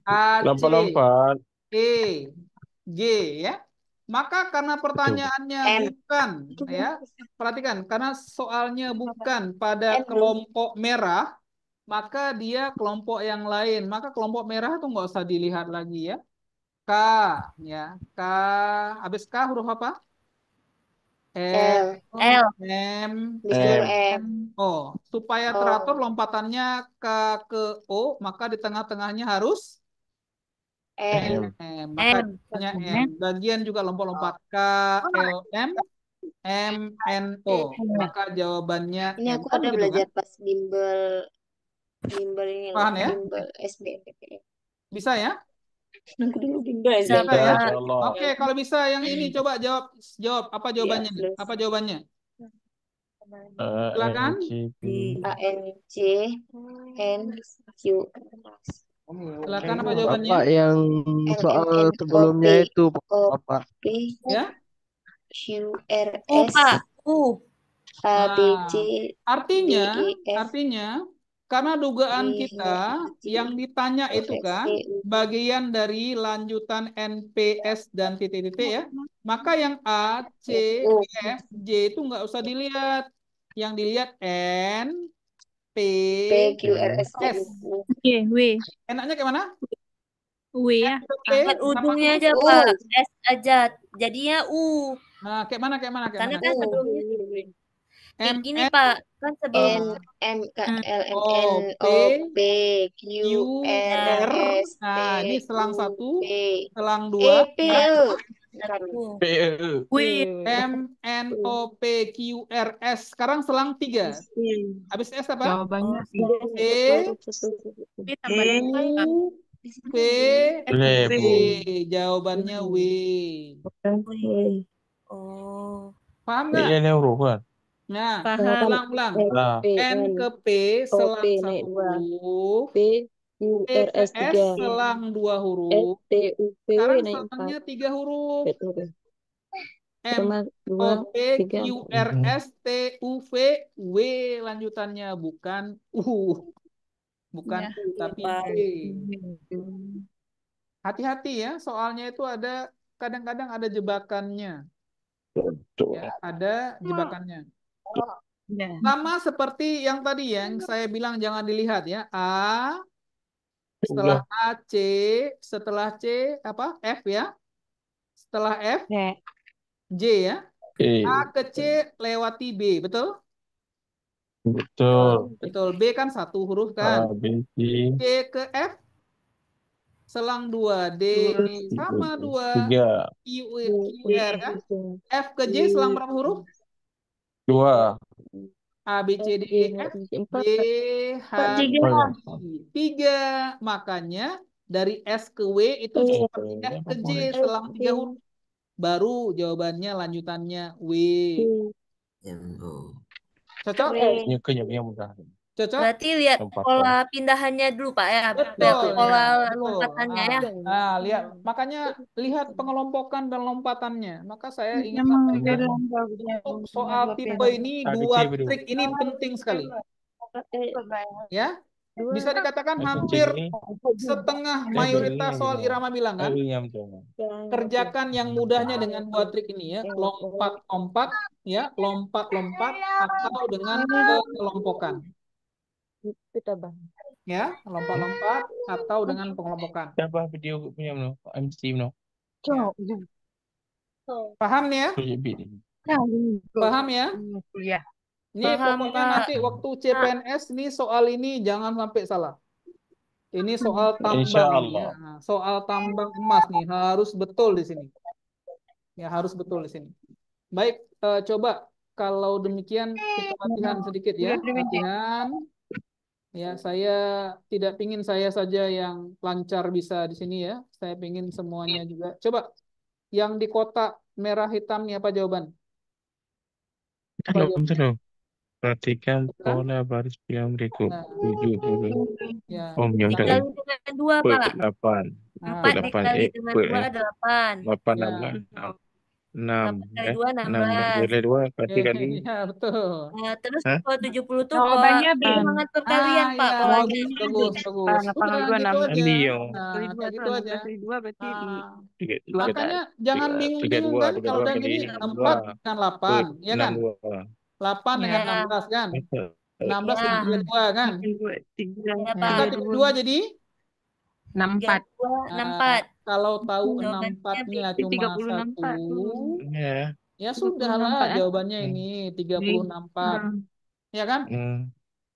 [SPEAKER 1] A, C,
[SPEAKER 6] Lompat-lompat.
[SPEAKER 1] E, G, ya. Maka karena pertanyaannya bukan, ya, perhatikan, karena soalnya bukan pada kelompok merah, maka dia kelompok yang lain. Maka kelompok merah itu nggak usah dilihat lagi ya. K, ya, K, habis K huruf apa?
[SPEAKER 4] L.
[SPEAKER 1] M,
[SPEAKER 4] Disuruh
[SPEAKER 1] N,
[SPEAKER 4] M.
[SPEAKER 1] O. Supaya teratur lompatannya K ke O, maka di tengah-tengahnya harus
[SPEAKER 4] M.
[SPEAKER 1] Maka hanya M. Bagian juga lompat-lompat K, L, M, N, O. Maka jawabannya
[SPEAKER 4] Ini
[SPEAKER 1] M.
[SPEAKER 4] aku
[SPEAKER 1] Kan
[SPEAKER 4] ada
[SPEAKER 1] begitu
[SPEAKER 4] belajar
[SPEAKER 1] kan?
[SPEAKER 4] pas bimbel ini loh,
[SPEAKER 1] Paham ya?
[SPEAKER 4] bimbel SBMPTN.
[SPEAKER 1] Bisa ya?
[SPEAKER 4] Aku dulu bimbel
[SPEAKER 2] Bisa,
[SPEAKER 1] Bisa ya?
[SPEAKER 2] Pak.
[SPEAKER 6] Insyaallah.
[SPEAKER 1] Oke, kalau bisa yang ini coba jawab. Apa jawabannya nih?
[SPEAKER 4] plus.
[SPEAKER 1] Apa jawabannya?
[SPEAKER 6] A,
[SPEAKER 1] Silakan.
[SPEAKER 6] N, C, P.
[SPEAKER 4] A N C N Q
[SPEAKER 1] Silakan apa jawabannya?
[SPEAKER 7] Bapak yang soal sebelumnya itu Bapak.
[SPEAKER 4] P
[SPEAKER 1] Ya?
[SPEAKER 4] Q R
[SPEAKER 2] U
[SPEAKER 4] S
[SPEAKER 2] Pak. U.
[SPEAKER 4] A B C
[SPEAKER 1] Artinya,
[SPEAKER 4] D E F
[SPEAKER 1] karena dugaan
[SPEAKER 4] G,
[SPEAKER 1] kita
[SPEAKER 4] H, I,
[SPEAKER 1] yang ditanya
[SPEAKER 4] L,
[SPEAKER 1] itu
[SPEAKER 4] X,
[SPEAKER 1] kan
[SPEAKER 4] T, U.
[SPEAKER 1] bagian dari lanjutan NPS dan titik-titik ya, maka yang A, C, F, J itu nggak usah dilihat. Yang dilihat N, P,
[SPEAKER 4] Q R S T
[SPEAKER 1] S.
[SPEAKER 4] U.
[SPEAKER 5] Oke, W.
[SPEAKER 1] Enaknya kayak mana?
[SPEAKER 5] W ya.
[SPEAKER 2] Angkat ujungnya aja
[SPEAKER 4] U.
[SPEAKER 2] Pak. S aja. Jadinya U.
[SPEAKER 1] Nah, kayak mana?
[SPEAKER 2] Karena kan sebelumnya Gini Pak, kan sebelum
[SPEAKER 4] M K
[SPEAKER 2] Hmm.
[SPEAKER 4] L M
[SPEAKER 1] O,
[SPEAKER 4] N
[SPEAKER 1] P,
[SPEAKER 4] O P Q
[SPEAKER 1] Q,
[SPEAKER 4] R
[SPEAKER 1] R.
[SPEAKER 4] S T
[SPEAKER 1] Nah, ini selang
[SPEAKER 4] U
[SPEAKER 1] satu,
[SPEAKER 4] V
[SPEAKER 1] selang
[SPEAKER 4] E
[SPEAKER 1] dua,
[SPEAKER 4] P E.
[SPEAKER 2] satu.
[SPEAKER 6] PE.
[SPEAKER 1] M, N, O, P, Q, R, S. Sekarang selang 3. Habis S apa?
[SPEAKER 3] Jawabannya
[SPEAKER 1] P,
[SPEAKER 5] Tapi tambah
[SPEAKER 1] U, P,
[SPEAKER 6] Lebu.
[SPEAKER 1] W. Jawabannya W.
[SPEAKER 2] Oh.
[SPEAKER 1] Paham nggak?
[SPEAKER 6] PE huruf kan?
[SPEAKER 1] Nah,
[SPEAKER 5] paham.
[SPEAKER 1] ulang-ulang.
[SPEAKER 6] Nah,
[SPEAKER 1] N ke P selang satu huruf. P ke S selang 2 huruf. Sekarang selangnya 3 huruf. M, O, P, Q, R, S, T, U, V, W lanjutannya. Bukan U. Bukan
[SPEAKER 5] Ya.
[SPEAKER 1] U, tapi W. Hati-hati ya, soalnya itu ada, kadang-kadang ada jebakannya. Ya, ada jebakannya.
[SPEAKER 3] Ya.
[SPEAKER 1] Sama seperti yang tadi yang saya bilang jangan dilihat ya. A, setelah A, C, setelah C, apa? F ya. Setelah F, J ya. A ke C lewati B, betul?
[SPEAKER 6] betul.
[SPEAKER 1] Betul. B kan satu huruf kan.
[SPEAKER 6] A, B, C,
[SPEAKER 1] C ke F, selang 2. D, sama 2.
[SPEAKER 6] 3,
[SPEAKER 1] Q, R kan. F ke J selang berapa huruf?
[SPEAKER 6] 2.
[SPEAKER 1] A, B, C, D, E, F, G, H, I. 3. Makanya dari S ke W itu seperti F ke J selang 3 huruf. Baru jawabannya lanjutannya W. Cocok?
[SPEAKER 6] Nyeknya mudah.
[SPEAKER 1] Cocok?
[SPEAKER 2] Berarti lihat pola pindahannya dulu Pak ya. Lihat
[SPEAKER 1] Betul.
[SPEAKER 2] pola
[SPEAKER 1] Betul.
[SPEAKER 2] lompatannya ya.
[SPEAKER 1] Nah, lihat. Makanya lihat pengelompokan dan lompatannya. Maka saya ingin sampaikan untuk soal tipe ini, dua trik ini penting sekali. Ya, bisa dikatakan hampir setengah mayoritas soal irama bilangan kerjakan yang mudahnya dengan dua trik ini ya, lompat-lompat ya, lompat-lompat atau dengan pengelompokan. Ya, lompat-lompat atau dengan pengelompokan.
[SPEAKER 6] Siapa video punya no? MC no?
[SPEAKER 1] Ya. Paham nih ya? Paham ya?
[SPEAKER 3] Iya.
[SPEAKER 1] Ini
[SPEAKER 2] Paham,
[SPEAKER 1] pokoknya
[SPEAKER 2] Pak.
[SPEAKER 1] nanti waktu CPNS nih soal ini jangan sampai salah. Ini soal tambang
[SPEAKER 6] Insya
[SPEAKER 1] nih
[SPEAKER 6] Allah.
[SPEAKER 1] ya. Nah, soal tambang emas nih harus betul di sini. Ya harus betul di sini. Baik, coba kalau demikian kita latihan sedikit ya. Latihan. Ya, saya tidak pingin saya saja yang lancar bisa di sini ya. Saya pingin semuanya juga. Coba yang di kotak merah hitam nih apa jawaban? Apa
[SPEAKER 6] Belum
[SPEAKER 1] jawaban?
[SPEAKER 6] terus. Perhatikan
[SPEAKER 1] Kan?
[SPEAKER 6] pola baris bilang berikut.
[SPEAKER 1] Nah,
[SPEAKER 6] 70.
[SPEAKER 1] ya.
[SPEAKER 6] Oh, yang
[SPEAKER 2] Dikali
[SPEAKER 6] tadi.
[SPEAKER 2] dengan 2
[SPEAKER 6] Per
[SPEAKER 2] Pak.
[SPEAKER 6] 8.
[SPEAKER 2] 4 dikali dengan 2 8.
[SPEAKER 6] 8,
[SPEAKER 1] Ya.
[SPEAKER 6] 16.
[SPEAKER 2] 8 kali 2
[SPEAKER 6] 6
[SPEAKER 2] 16.
[SPEAKER 6] kali 2 berarti kali.
[SPEAKER 1] Ya, betul.
[SPEAKER 2] Nah, terus
[SPEAKER 6] Hah?
[SPEAKER 2] kalau 70 tuh
[SPEAKER 3] Jawabannya B.
[SPEAKER 2] bilangan perkalian Pak.
[SPEAKER 1] Ya,
[SPEAKER 2] Polanya.
[SPEAKER 1] bagus, bagus, bagus.
[SPEAKER 3] 8
[SPEAKER 1] Udah
[SPEAKER 3] kali 2,
[SPEAKER 1] gitu
[SPEAKER 3] 6.
[SPEAKER 1] aja.
[SPEAKER 6] Andi yang
[SPEAKER 1] Nah,
[SPEAKER 3] Kali 2
[SPEAKER 1] kayak
[SPEAKER 3] itu
[SPEAKER 1] gitu
[SPEAKER 3] 16
[SPEAKER 1] aja.
[SPEAKER 3] kali 2 berarti
[SPEAKER 1] Nah, makanya jangan bingung-bingung kan kalau udah gini 4 dengan 8, ya kan? 8 dengan
[SPEAKER 2] Ya.
[SPEAKER 1] 16 kan? 16
[SPEAKER 2] Ya.
[SPEAKER 1] dikali 2 kan?
[SPEAKER 3] 3,
[SPEAKER 2] Ya,
[SPEAKER 1] Kita
[SPEAKER 2] Pak.
[SPEAKER 1] dikali 2 jadi?
[SPEAKER 3] 64.
[SPEAKER 2] 64.
[SPEAKER 1] Kalau tahu
[SPEAKER 2] Jawabannya
[SPEAKER 1] 64-nya
[SPEAKER 2] B.
[SPEAKER 1] cuma
[SPEAKER 3] 34
[SPEAKER 1] 1,
[SPEAKER 6] Ya.
[SPEAKER 1] ya sudahlah
[SPEAKER 3] 34,
[SPEAKER 1] jawabannya ini 34. Ya kan?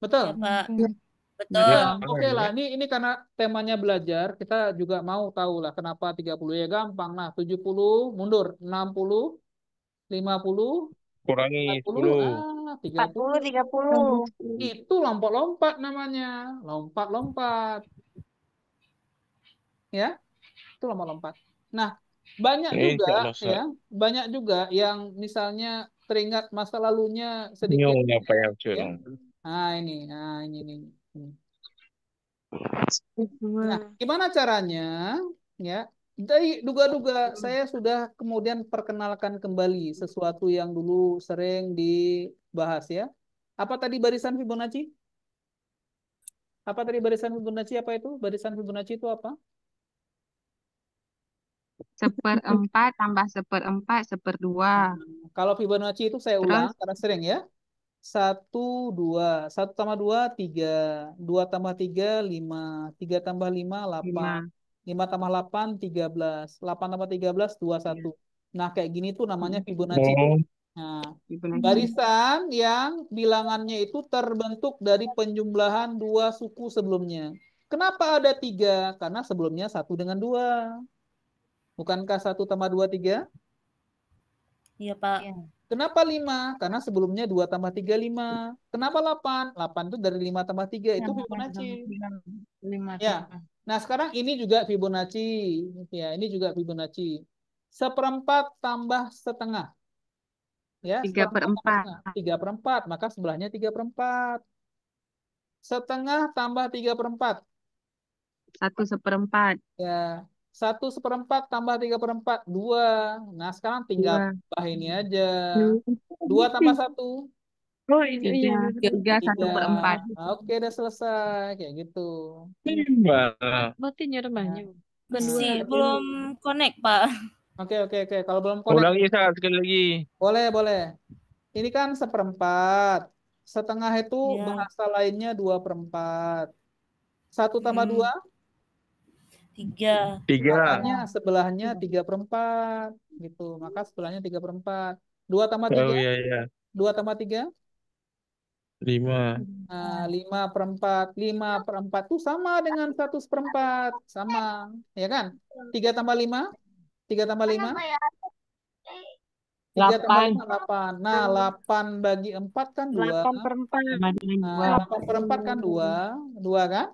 [SPEAKER 1] Betul?
[SPEAKER 2] Ya, Pak.
[SPEAKER 1] Ya,
[SPEAKER 2] Betul.
[SPEAKER 1] oke lah. Ini karena temanya belajar, kita juga mau tahu lah kenapa 30 ya gampang. Nah, 70 mundur, 60, 50,
[SPEAKER 6] Kurangi
[SPEAKER 1] 40,
[SPEAKER 6] 10.
[SPEAKER 1] 30.
[SPEAKER 4] 30.
[SPEAKER 1] Itu lompat-lompat namanya. Lompat-lompat. Ya, itu lompat-lompat. Nah, banyak juga
[SPEAKER 6] Insya Allah,
[SPEAKER 1] ya, banyak juga yang misalnya teringat masa lalunya sedikit.
[SPEAKER 6] Nyong apa yang
[SPEAKER 1] Ya.
[SPEAKER 6] curang?
[SPEAKER 1] Nah ini. Nah, gimana caranya? Ya, dari duga-duga saya sudah kemudian perkenalkan kembali sesuatu yang dulu sering dibahas ya. Apa tadi barisan Fibonacci? Apa tadi barisan Fibonacci? Apa itu? Barisan Fibonacci itu apa?
[SPEAKER 3] 1/4 tambah 1/4 1/2.
[SPEAKER 1] Kalau Fibonacci itu saya ulang
[SPEAKER 3] Terus
[SPEAKER 1] karena sering ya. 1, 2. 1 tambah 2, 3. 2 tambah 3, 5. 3 tambah 5, 8.
[SPEAKER 3] 5.
[SPEAKER 1] 5 tambah 8, 13. 8 tambah 13, 21. Nah, kayak gini tuh namanya Fibonacci.
[SPEAKER 6] Oh,
[SPEAKER 1] Nah,
[SPEAKER 3] Fibonacci.
[SPEAKER 1] barisan yang bilangannya itu terbentuk dari penjumlahan dua suku sebelumnya. Kenapa ada 3? Karena sebelumnya 1 dengan 2. Bukankah 1 tambah 2, 3?
[SPEAKER 2] Iya, Pak.
[SPEAKER 1] Kenapa 5? Karena sebelumnya 2 tambah 3, 5. Kenapa 8? 8 itu dari 5 tambah 3. Itu Fibonacci.
[SPEAKER 3] 5
[SPEAKER 1] Ya. Nah, sekarang ini juga Fibonacci. Ya, ini juga Fibonacci. 1/4 tambah setengah. Ya,
[SPEAKER 3] 3/4.
[SPEAKER 1] 3/4. Maka sebelahnya 3/4. Setengah tambah 3/4.
[SPEAKER 3] 1/4.
[SPEAKER 1] Ya. 1/4 tambah 3/4. 2. Nah, sekarang tinggal
[SPEAKER 3] 2.
[SPEAKER 1] tambah ini aja. 2 tambah 1.
[SPEAKER 5] Oh, iya.
[SPEAKER 3] 3.
[SPEAKER 1] 3.
[SPEAKER 3] 1/4.
[SPEAKER 1] Oke, udah selesai. Kayak gitu.
[SPEAKER 6] Gimana?
[SPEAKER 5] Berarti banyak. Bukan
[SPEAKER 2] Masih
[SPEAKER 5] 2.
[SPEAKER 2] belum connect, Pak.
[SPEAKER 1] Oke. Kalau belum connect,
[SPEAKER 6] Ulangi saat sekali lagi.
[SPEAKER 1] boleh. Ini kan 1/4. Setengah itu
[SPEAKER 2] Ya.
[SPEAKER 1] bahasa lainnya 2/4. 1 tambah 2,
[SPEAKER 2] 3.
[SPEAKER 6] 3.
[SPEAKER 1] makanya sebelahnya 3/4. Gitu. Maka sebelahnya 3/4. 2 tambah 3,
[SPEAKER 6] Oh iya iya.
[SPEAKER 1] 2 tambah 3,
[SPEAKER 6] 5.
[SPEAKER 1] 5/4. 5/4 itu sama dengan 1/4. Sama. Ya kan? 3 tambah 5, 3 tambah 5, 3 tambah 5, 8. Nah, 8 bagi 4 kan 2.
[SPEAKER 5] 8/4.
[SPEAKER 3] Sama dengan 2.
[SPEAKER 1] Nah, 8/4 kan 2. 2 kan?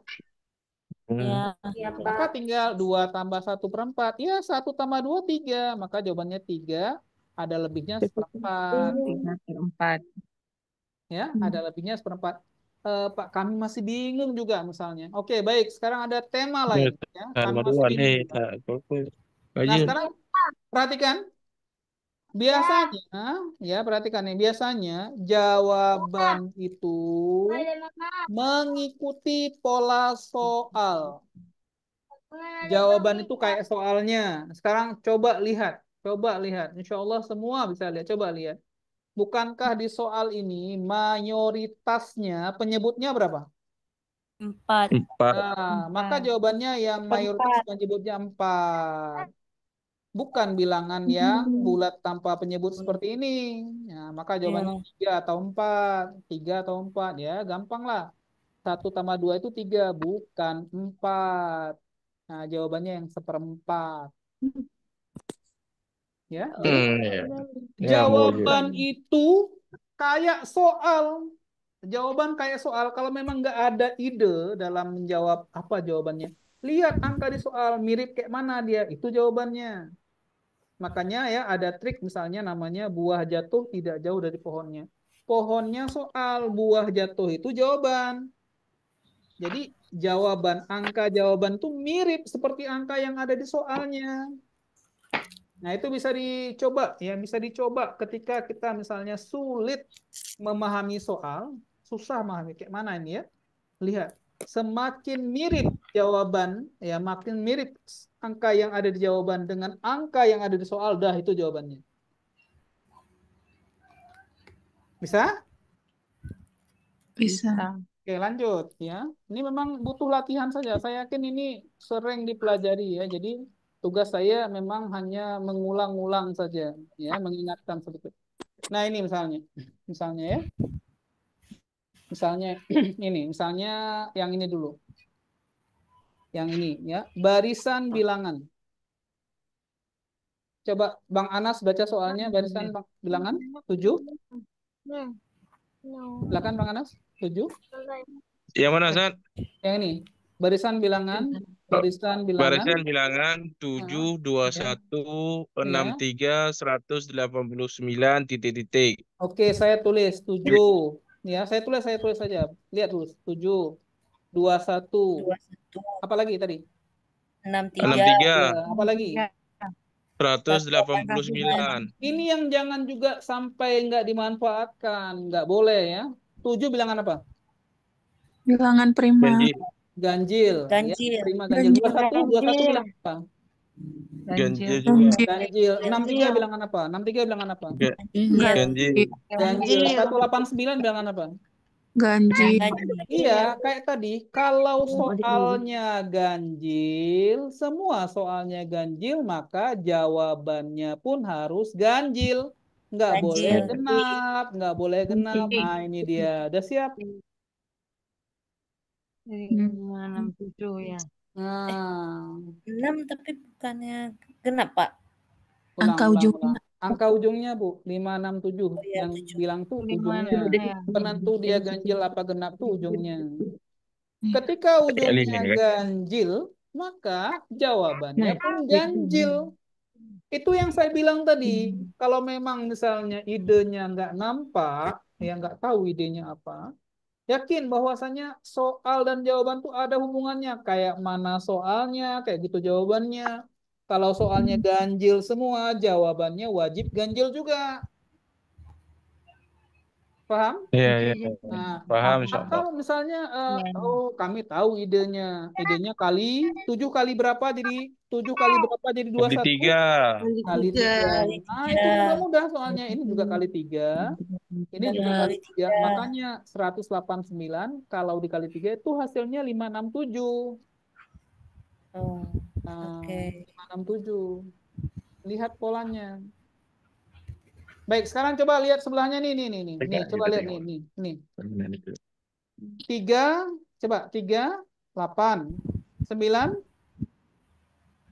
[SPEAKER 2] Ya.
[SPEAKER 1] Maka tinggal 2 tambah 1/4. Ya, 1 tambah 2, 3. Maka jawabannya 3. Ada lebihnya 1/4.
[SPEAKER 3] 3/4.
[SPEAKER 1] Ya, ada lebihnya 1/4. Pak, kami masih bingung juga misalnya. Oke, baik. Sekarang ada tema lain. Ya, kami masih bingung juga. Nah, sekarang perhatikan. Biasanya, ya perhatikan nih. Biasanya jawaban itu mengikuti pola soal. Jawaban itu kayak soalnya. Sekarang coba lihat. Insya Allah semua bisa lihat. Coba lihat. Bukankah di soal ini mayoritasnya penyebutnya berapa?
[SPEAKER 2] 4.
[SPEAKER 6] 4.
[SPEAKER 1] Nah, maka jawabannya yang mayoritas penyebutnya 4. Bukan bilangan yang bulat tanpa penyebut seperti ini. Nah, maka jawabannya 3 atau 4. 3 atau 4. Ya, gampang lah. 1 tambah 2 itu 3. Bukan 4. Nah, jawabannya yang 1/4. Ya, jadi
[SPEAKER 6] Ya. Ya, mau juga.
[SPEAKER 1] jawaban itu kayak soal. Jawaban kayak soal. Kalau memang nggak ada ide dalam menjawab apa jawabannya, lihat angka di soal mirip kayak mana dia. Itu jawabannya. Makanya ya ada trik misalnya namanya buah jatuh tidak jauh dari pohonnya. Pohonnya soal, buah jatuh itu jawaban. Jadi angka jawaban tuh mirip seperti angka yang ada di soalnya. Nah, itu bisa dicoba ya, bisa dicoba ketika kita misalnya sulit memahami soal, susah memahami kayak mana ini ya. Lihat, semakin mirip jawaban ya, makin mirip angka yang ada di jawaban dengan angka yang ada di soal, dah itu jawabannya. Bisa?
[SPEAKER 3] Bisa.
[SPEAKER 1] Oke, lanjut ya. Ini memang butuh latihan saja. Saya yakin ini sering dipelajari ya. Jadi tugas saya memang hanya mengulang-ulang saja ya, mengingatkan sedikit. Nah, ini misalnya. Misalnya ya. Misalnya misalnya yang ini dulu. Yang ini ya, barisan bilangan. Coba Bang Anas baca soalnya barisan bilangan 7. Silakan Bang Anas, 7.
[SPEAKER 6] Yang mana, San?
[SPEAKER 1] Yang ini, barisan bilangan, barisan bilangan.
[SPEAKER 6] Barisan bilangan 7,
[SPEAKER 1] Ya.
[SPEAKER 6] 21, 63, 189, titik-titik.
[SPEAKER 1] Oke, saya tulis 7. Ya, saya tulis saja. Lihat tulis 7, 21.
[SPEAKER 2] 21.
[SPEAKER 1] Apa lagi tadi?
[SPEAKER 2] 63.
[SPEAKER 1] Apa lagi?
[SPEAKER 6] 189.
[SPEAKER 1] Ini yang jangan juga sampai nggak dimanfaatkan, nggak boleh ya. 7 bilangan apa?
[SPEAKER 5] Bilangan prima.
[SPEAKER 1] Ganjil.
[SPEAKER 2] Ganjil.
[SPEAKER 1] Ya, prima ganjil. 21 bilangan apa?
[SPEAKER 6] Ganjil juga.
[SPEAKER 1] Ganjil. 63 bilangan apa? 63 bilangan apa?
[SPEAKER 6] Ganjil.
[SPEAKER 1] Ganjil. 189 bilangan apa?
[SPEAKER 5] Ganjil.
[SPEAKER 1] Iya, kayak tadi. Kalau soalnya ganjil, semua soalnya ganjil, maka jawabannya pun harus ganjil. nggak boleh
[SPEAKER 2] Ganjil.
[SPEAKER 1] genap, nggak boleh genap.
[SPEAKER 3] Titik.
[SPEAKER 1] Nah, ini dia. Udah siap?
[SPEAKER 3] Jadi
[SPEAKER 5] Hmm.
[SPEAKER 3] 567 ya.
[SPEAKER 1] Nah,
[SPEAKER 2] 6 tapi bukannya genap, Pak.
[SPEAKER 1] ulang,
[SPEAKER 5] Angka
[SPEAKER 1] ulang,
[SPEAKER 5] ujungnya.
[SPEAKER 1] ulang. Angka ujungnya, Bu, 567.
[SPEAKER 2] Oh iya,
[SPEAKER 1] Yang
[SPEAKER 2] 7.
[SPEAKER 1] bilang tuh
[SPEAKER 3] 5
[SPEAKER 1] ujungnya.
[SPEAKER 3] ya.
[SPEAKER 1] Penentu dia ganjil apa genap tuh ujungnya.
[SPEAKER 5] Iya.
[SPEAKER 1] Ketika ujungnya
[SPEAKER 6] Kali ini, kan?
[SPEAKER 1] ganjil, maka jawabannya
[SPEAKER 5] Nah,
[SPEAKER 1] pun ganjil. Itu yang saya bilang tadi. Kalau memang misalnya idenya nggak nampak, ya nggak tahu idenya apa, yakin bahwasanya soal dan jawaban tuh ada hubungannya. Kayak mana soalnya, kayak gitu jawabannya. Kalau soalnya ganjil semua, jawabannya wajib ganjil juga. Paham?
[SPEAKER 6] Iya, iya.
[SPEAKER 1] Nah,
[SPEAKER 6] Paham,
[SPEAKER 1] atau
[SPEAKER 6] insyaallah.
[SPEAKER 1] misalnya,
[SPEAKER 3] Iya.
[SPEAKER 1] oh kami tahu idenya. Idenya kali 7 kali berapa jadi 7 kali berapa jadi
[SPEAKER 6] Kali
[SPEAKER 1] 21?
[SPEAKER 6] 3.
[SPEAKER 1] Kali 3.
[SPEAKER 2] Kali
[SPEAKER 1] Nah,
[SPEAKER 2] 3.
[SPEAKER 1] itu mudah-mudah soalnya. Ini juga kali 3. Ini juga kali 3.
[SPEAKER 2] 3.
[SPEAKER 1] Makanya 189 kalau dikali 3 itu hasilnya 567.
[SPEAKER 2] Oh,
[SPEAKER 1] Nah,
[SPEAKER 2] oke.
[SPEAKER 1] 567. Lihat polanya. Baik, sekarang coba lihat sebelahnya nih. Nih, coba lihat nih. 3, coba 3, 8, 9,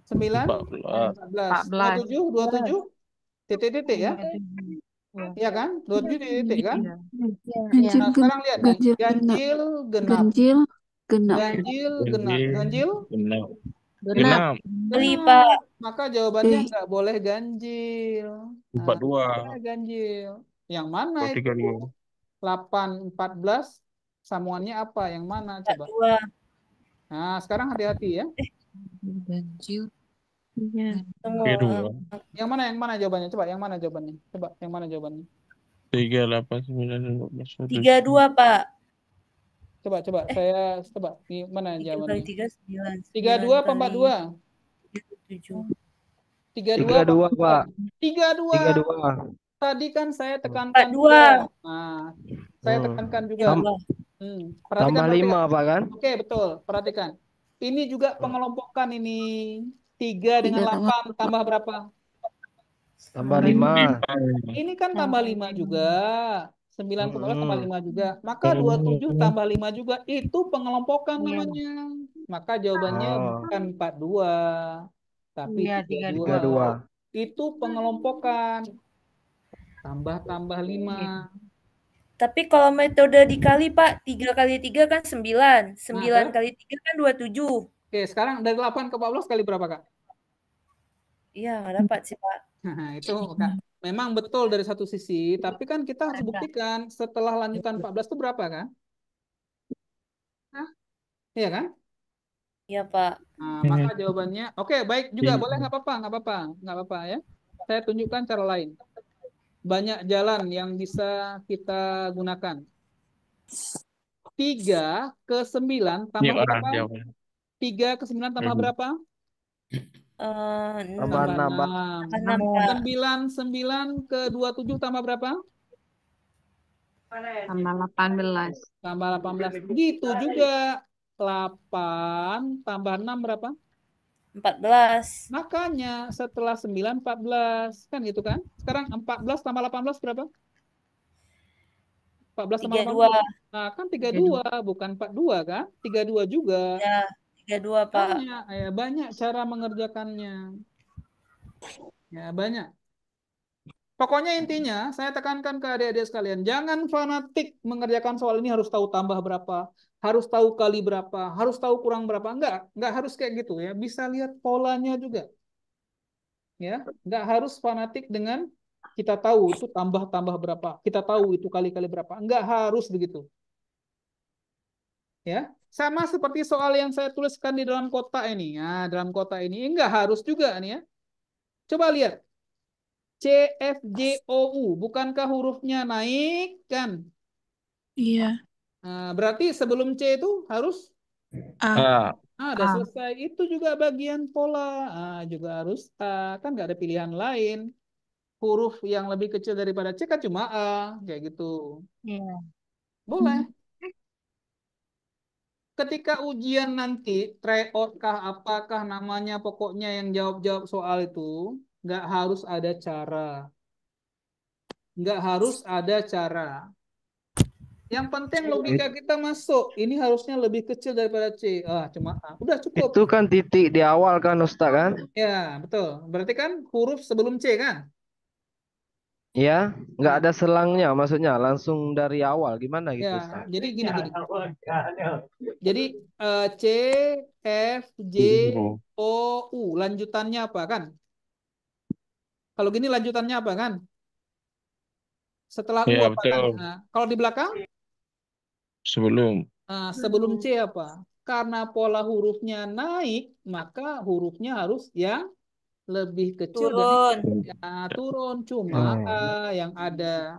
[SPEAKER 1] 9, 14.
[SPEAKER 3] 14.
[SPEAKER 1] 27, titik-titik ya. Iya kan? 27 titik kan?
[SPEAKER 3] Iya.
[SPEAKER 5] Ganjil
[SPEAKER 1] Nah,
[SPEAKER 5] genap.
[SPEAKER 1] sekarang lihat nih.
[SPEAKER 5] Ganjil genap.
[SPEAKER 1] Ganjil genap.
[SPEAKER 5] Ganjil genap.
[SPEAKER 1] Ganjil genap. Ganjil
[SPEAKER 6] Genap.
[SPEAKER 3] Genap.
[SPEAKER 6] Genap.
[SPEAKER 2] Kali,
[SPEAKER 1] genap.
[SPEAKER 2] Pak.
[SPEAKER 1] Maka jawabannya
[SPEAKER 5] Oke.
[SPEAKER 1] nggak boleh ganjil. Nah,
[SPEAKER 6] 42.
[SPEAKER 1] boleh ganjil. Yang mana
[SPEAKER 6] Oh,
[SPEAKER 1] itu?
[SPEAKER 6] 32.
[SPEAKER 1] 8, 14. Sambungannya apa? Yang mana? Coba.
[SPEAKER 2] 42.
[SPEAKER 1] Nah, sekarang hati-hati ya.
[SPEAKER 5] Ganjil. Iya.
[SPEAKER 2] Tunggu.
[SPEAKER 6] 32.
[SPEAKER 1] Yang mana jawabannya? Coba, yang mana jawabannya? Coba, yang mana jawabannya?
[SPEAKER 6] 3, 8, 9, 12,
[SPEAKER 2] 32, Pak.
[SPEAKER 1] Coba, saya coba. Ini mana
[SPEAKER 2] 3 kali
[SPEAKER 1] jawabannya?
[SPEAKER 2] 3, 9.
[SPEAKER 1] 32 apa 42?
[SPEAKER 2] 7.
[SPEAKER 1] 32 apa
[SPEAKER 7] 32, Pak.
[SPEAKER 1] 32.
[SPEAKER 7] 32.
[SPEAKER 1] Tadi kan saya tekankan
[SPEAKER 2] 42.
[SPEAKER 1] juga. Nah, saya
[SPEAKER 7] Hmm.
[SPEAKER 1] tekankan juga.
[SPEAKER 7] Tam-
[SPEAKER 1] Perhatikan,
[SPEAKER 7] Tambah 5, Pak kan?
[SPEAKER 1] Oke, betul. Perhatikan. Ini juga pengelompokan ini. 3 dengan
[SPEAKER 5] 3 tambah
[SPEAKER 1] 8 tambah berapa?
[SPEAKER 7] Tambah 5.
[SPEAKER 1] Ini kan tambah 5 juga. 9 ke bawah tambah 5 juga. Maka
[SPEAKER 6] Hmm.
[SPEAKER 1] 27 tambah 5 juga. Itu pengelompokan
[SPEAKER 3] Iya.
[SPEAKER 1] namanya. Maka jawabannya
[SPEAKER 7] Oh.
[SPEAKER 1] bukan 42. Tapi
[SPEAKER 3] Iya,
[SPEAKER 1] 32.
[SPEAKER 7] 32.
[SPEAKER 1] Itu pengelompokan. Tambah 5.
[SPEAKER 2] Tapi kalau metode dikali, Pak, 3 kali 3 kan 9. 9
[SPEAKER 1] Nah,
[SPEAKER 2] kali 3 kan 27.
[SPEAKER 1] Oke, sekarang dari 8 ke 14 kali berapa, Kak?
[SPEAKER 2] Iya, nggak dapat sih, Pak.
[SPEAKER 1] Nah, itu Kak. Memang betul dari satu sisi, tapi kan kita harus buktikan setelah lanjutan 14 itu berapa kan? Iya kan?
[SPEAKER 2] Iya, Pak.
[SPEAKER 1] Nah, maka jawabannya, oke, baik juga, boleh nggak apa-apa ya. Saya tunjukkan cara lain. Banyak jalan yang bisa kita gunakan. 3 ke 9 tambah
[SPEAKER 6] Yuk,
[SPEAKER 1] berapa?
[SPEAKER 6] jawabnya.
[SPEAKER 1] 3 ke 9 tambah berapa?
[SPEAKER 7] Tambah 6, Pak.
[SPEAKER 1] 6.
[SPEAKER 2] 6, Pak.
[SPEAKER 1] 9 ke 27 tambah berapa?
[SPEAKER 3] Tambah 18.
[SPEAKER 1] Tambah 18. Gitu juga. 8 tambah 6 berapa?
[SPEAKER 2] 14.
[SPEAKER 1] Makanya setelah 9, 14. Kan gitu kan? Sekarang 14 tambah 18 berapa? 14 tambah
[SPEAKER 2] 32.
[SPEAKER 1] 18. Nah, kan 32, bukan 42 kan? 32 juga.
[SPEAKER 2] Ya, 32, Pak.
[SPEAKER 1] Banyak cara mengerjakannya. Ya, banyak. Pokoknya intinya, saya tekankan ke adik-adik sekalian, jangan fanatik mengerjakan soal ini harus tahu tambah berapa, harus tahu kali berapa, harus tahu kurang berapa. Enggak harus kayak gitu ya. Bisa lihat polanya juga. Ya, enggak harus fanatik dengan kita tahu itu tambah berapa, kita tahu itu kali-kali berapa. Enggak harus begitu. Ya, sama seperti soal yang saya tuliskan di dalam kotak ini. Nah, dalam kotak ini enggak harus juga nih ya. Coba lihat. C, F, J, O, U. Bukankah hurufnya naik kan?
[SPEAKER 5] Iya.
[SPEAKER 1] Nah, berarti sebelum C itu harus
[SPEAKER 5] A.
[SPEAKER 1] udah selesai. Itu juga bagian pola. Juga harus A. Kan nggak ada pilihan lain. Huruf yang lebih kecil daripada C kan cuma A. Kayak gitu.
[SPEAKER 3] Iya.
[SPEAKER 1] Boleh. Ketika ujian nanti, tryout kah, apakah namanya, pokoknya yang jawab-jawab soal itu, nggak harus ada cara. Nggak harus ada cara. Yang penting logika kita masuk. Ini harusnya lebih kecil daripada C. Cuma A. Udah cukup.
[SPEAKER 7] Itu kan titik di awal kan Ustaz kan?
[SPEAKER 1] Ya, betul. Berarti kan huruf sebelum C kan?
[SPEAKER 7] Ya, nggak
[SPEAKER 1] Nah,
[SPEAKER 7] ada selangnya maksudnya langsung dari awal gimana gitu
[SPEAKER 1] ya.
[SPEAKER 7] Ustaz?
[SPEAKER 1] Jadi gini. Jadi C, F, J,
[SPEAKER 6] Oh,
[SPEAKER 1] O, U. Lanjutannya apa kan? Kalau gini lanjutannya apa kan? Setelah U
[SPEAKER 6] ya
[SPEAKER 1] apa kan?
[SPEAKER 6] betul.
[SPEAKER 1] Nah, kalau di belakang,
[SPEAKER 6] Sebelum.
[SPEAKER 1] sebelum C apa? Karena pola hurufnya naik, maka hurufnya harus yang lebih kecil dari
[SPEAKER 2] Turun.
[SPEAKER 1] turun. Cuma A
[SPEAKER 7] Oh,
[SPEAKER 1] yang ada.